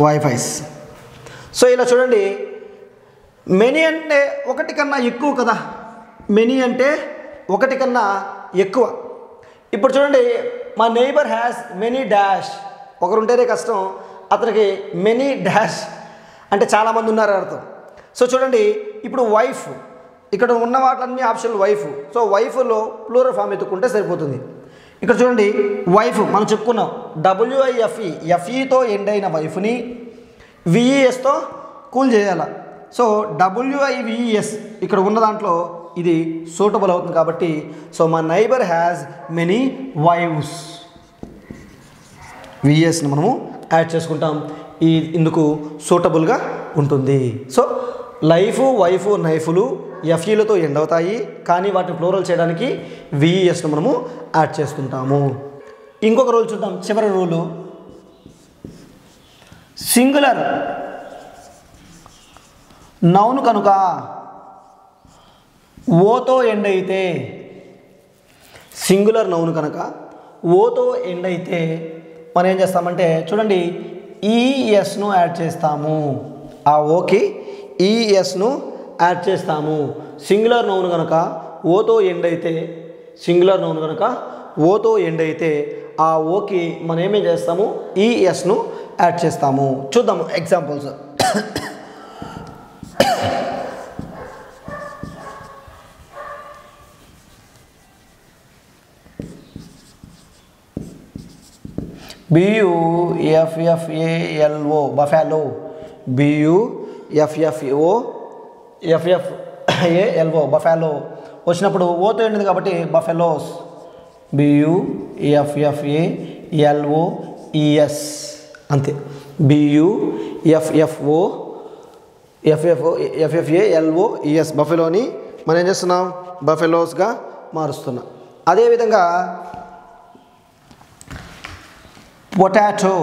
Wi-Fis. So ఇలా చూడండి. మెనీ అంటే ఒకటి కన్నా ఎక్కువ కదా. మెనీ అంటే ఒకటి కన్నా ఎక్కువ. ఇప్పుడు చూడండి, మా నైబర్ హ్యాస్ మెనీ డాష్. ఒకరుంటేనే కష్టం, అతనికి మెనీ డాష్ అంటే చాలామంది ఉన్నారు అర్థం. సో చూడండి, ఇప్పుడు వైఫ్, ఇక్కడ ఉన్న వాటిలన్నీ ఆప్షన్లు వైఫ్. సో వైఫ్లో ప్లూరల్ ఫామ్ ఎత్తుకుంటే సరిపోతుంది. ఇక్కడ చూడండి, వైఫ్ మనం చెప్పుకున్నాం, WIFE, ఎఫ్ఈతో ఎండ్ అయిన వైఫ్ని విఈఎస్తో కూల్ చేయాలి. సో WIVES ఇక్కడ ఉన్న దాంట్లో ఇది సూటబుల్ అవుతుంది కాబట్టి, సో మా నైబర్ హ్యాస్ మెనీ వైవ్స్, విఈఎస్ని మనము యాడ్ చేసుకుంటాం. ఇందుకు సూటబుల్గా ఉంటుంది. సో లైఫ్, వైఫ్, నైఫ్లు ఎఫ్ఈలతో ఎండ్ అవుతాయి, కానీ వాటిని ప్లూరల్ చేయడానికి విఈఎస్ను మనము యాడ్ చేస్తుంటాము. ఇంకొక రూల్ చూద్దాం. చివరి రూలు, సింగులర్ నౌన్ కనుక ఓతో ఎండ్ అయితే, సింగులర్ నౌన్ కనుక ఓతో ఎండ్ అయితే మనం ఏం చేస్తామంటే చూడండి, ఈఎస్ను యాడ్ చేస్తాము. ఆ ఓకి ఈఎస్ను యాడ్ చేస్తాము. సింగులర్ నౌన్ కనుక ఓతో ఎండ్ అయితే, సింగులర్ నౌన్ కనుక ఓతో ఎండ్ అయితే ఆ ఓకి మనం ఏమేం చేస్తాము, ఈఎస్ను యాడ్ చేస్తాము. చూద్దాము ఎగ్జాంపుల్స్. BUFFALO బఫాలో, BUFFALO బఫాలో వచ్చినప్పుడు ఓతో ఎండింది కాబట్టి బఫెలోస్, BUFFALOES అంతే. BUFFALOES బఫెలోని మనం ఏం చేస్తున్నాం, బఫెలోస్గా మారుస్తున్నాం. అదేవిధంగా పొటాటో,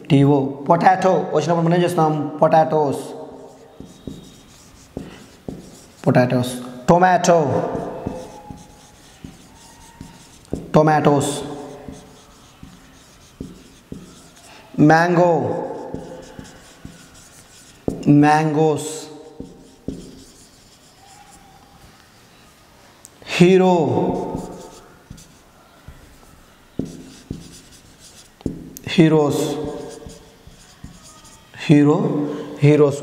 POTATO పొటాటో వచ్చినప్పుడు మనం ఏం చేస్తున్నాం, potatoes. Tomato, tomatoes. Mango, mangoes. Hero, heroes. Heroes.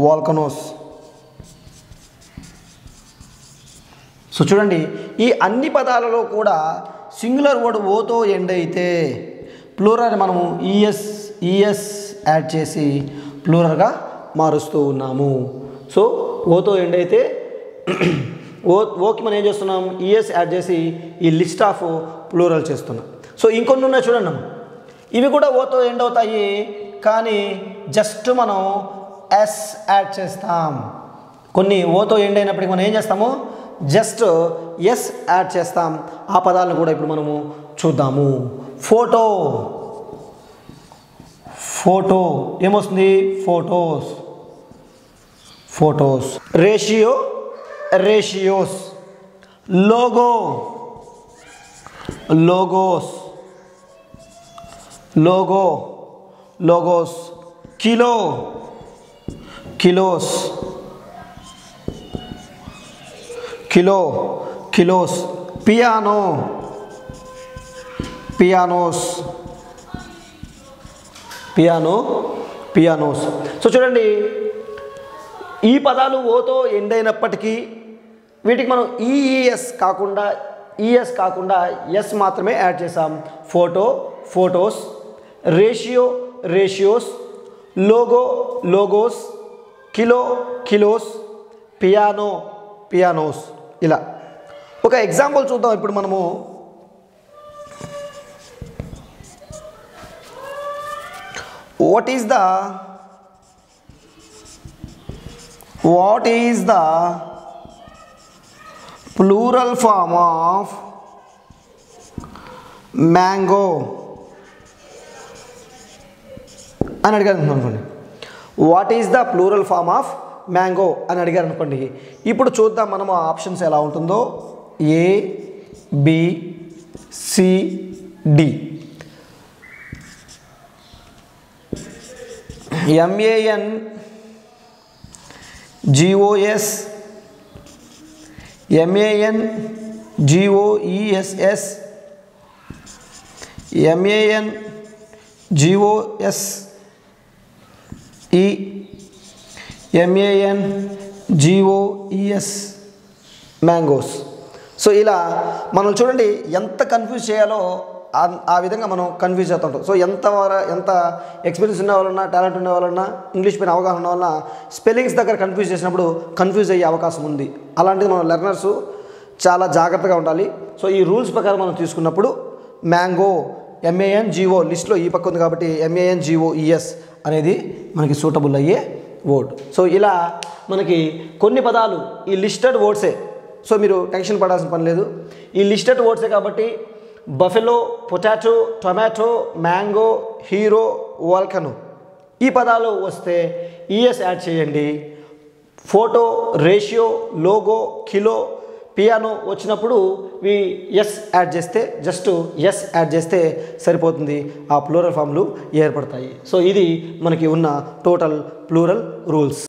Volcanoes. So చూడండి, ఈ అన్ని పదాలలో కూడా సింగులర్ వర్డ్ ఓతో ఎండ్ అయితే ప్లూరల్ మనము ఈఎస్ యాడ్ చేసి ప్లూరల్గా మారుస్తూ ఉన్నాము. సో ఓతో ఎండ్ అయితే ఓకి మనం ఏం చేస్తున్నాం, ఈఎస్ యాడ్ చేసి ఈ లిస్ట్ ఆఫ్ ప్లూరల్ చేస్తున్నాం. సో ఇంకొన్ని ఉన్నాయి చూడండి, ఇవి కూడా ఓతో ఎండ్ అవుతాయి, కానీ జస్ట్ మనం ఎస్ యాడ్ చేస్తాం. కొన్ని ఓతో ఎండ్ అయినప్పటికీ మనం ఏం చేస్తాము, జస్ట్ ఎస్ యాడ్ చేస్తాం. ఆ పదాలను కూడా ఇప్పుడు మనము చూద్దాము. ఫోటో, ఫోటో ఏమొస్తుంది, photos, photos. Ratio, ratios. Logo, logos, logo, logos. Kilo, kilos, kilo, kilos. Piano, pianos, piano, pianos. So చూడండి, ఈ పదాలు ఓతో ఎండ్ అయినప్పటికీ వీటికి మనం ఈఈఎస్ కాకుండా ఎస్ మాత్రమే యాడ్ చేసాం. Photo, photos. Ratio, ratios. Logo, logos. Kilo, kilos. Piano, pianos. ఇలా ఒక ఎగ్జాంపుల్ చూద్దాం ఇప్పుడు మనము. What is the plural form of mango అని అడిగారు అనుకోండి. What is the plural form of mango అని అడిగారు అనుకోండి. ఇప్పుడు చూద్దాం మనము ఆప్షన్స్ ఎలా ఉంటుందో. A, B, C, D. MANGOS, MANGOESS, MANGOSE, MANGOES, mangoes. So ఇలా మనం చూడండి ఎంత కన్ఫ్యూజ్ చేయాలో ఆ విధంగా మనం కన్ఫ్యూజ్ అవుతూ ఉంటాం. సో ఎంత ఎక్స్పీరియన్స్ ఉన్న వాళ్ళన్నా, టాలెంట్ ఉన్న వాళ్ళన్నా, ఇంగ్లీష్ పైన అవగాహన ఉన్న వాళ్ళ స్పెల్లింగ్స్ దగ్గర కన్ఫ్యూజ్ చేసినప్పుడు కన్ఫ్యూజ్ అయ్యే అవకాశం ఉంది. అలాంటిది మన లెర్నర్స్ చాలా జాగ్రత్తగా ఉండాలి. సో ఈ రూల్స్ ప్రకారం మనం తీసుకున్నప్పుడు మ్యాంగో, MANGO లిస్ట్లో ఈ పక్క ఉంది కాబట్టి MANGOES అనేది మనకి సూటబుల్ అయ్యే వర్డ్. సో ఇలా మనకి కొన్ని పదాలు ఈ లిస్టెడ్ వర్డ్సే. సో మీరు టెన్షన్ పడాల్సిన పని లేదు, ఈ లిస్టెడ్ వర్డ్సే కాబట్టి buffalo, potato, tomato, mango, hero, volcano ఈ పదాలు వస్తే ఈఎస్ యాడ్ చేయండి. Photo, ratio, logo, kilo, piano వచ్చినప్పుడు ఎస్ యాడ్ చేస్తే, జస్ట్ ఎస్ యాడ్ చేస్తే సరిపోతుంది. ఆ ప్లూరల్ ఫామ్లు ఏర్పడతాయి. సో ఇది మనకి ఉన్న టోటల్ ప్లూరల్ రూల్స్.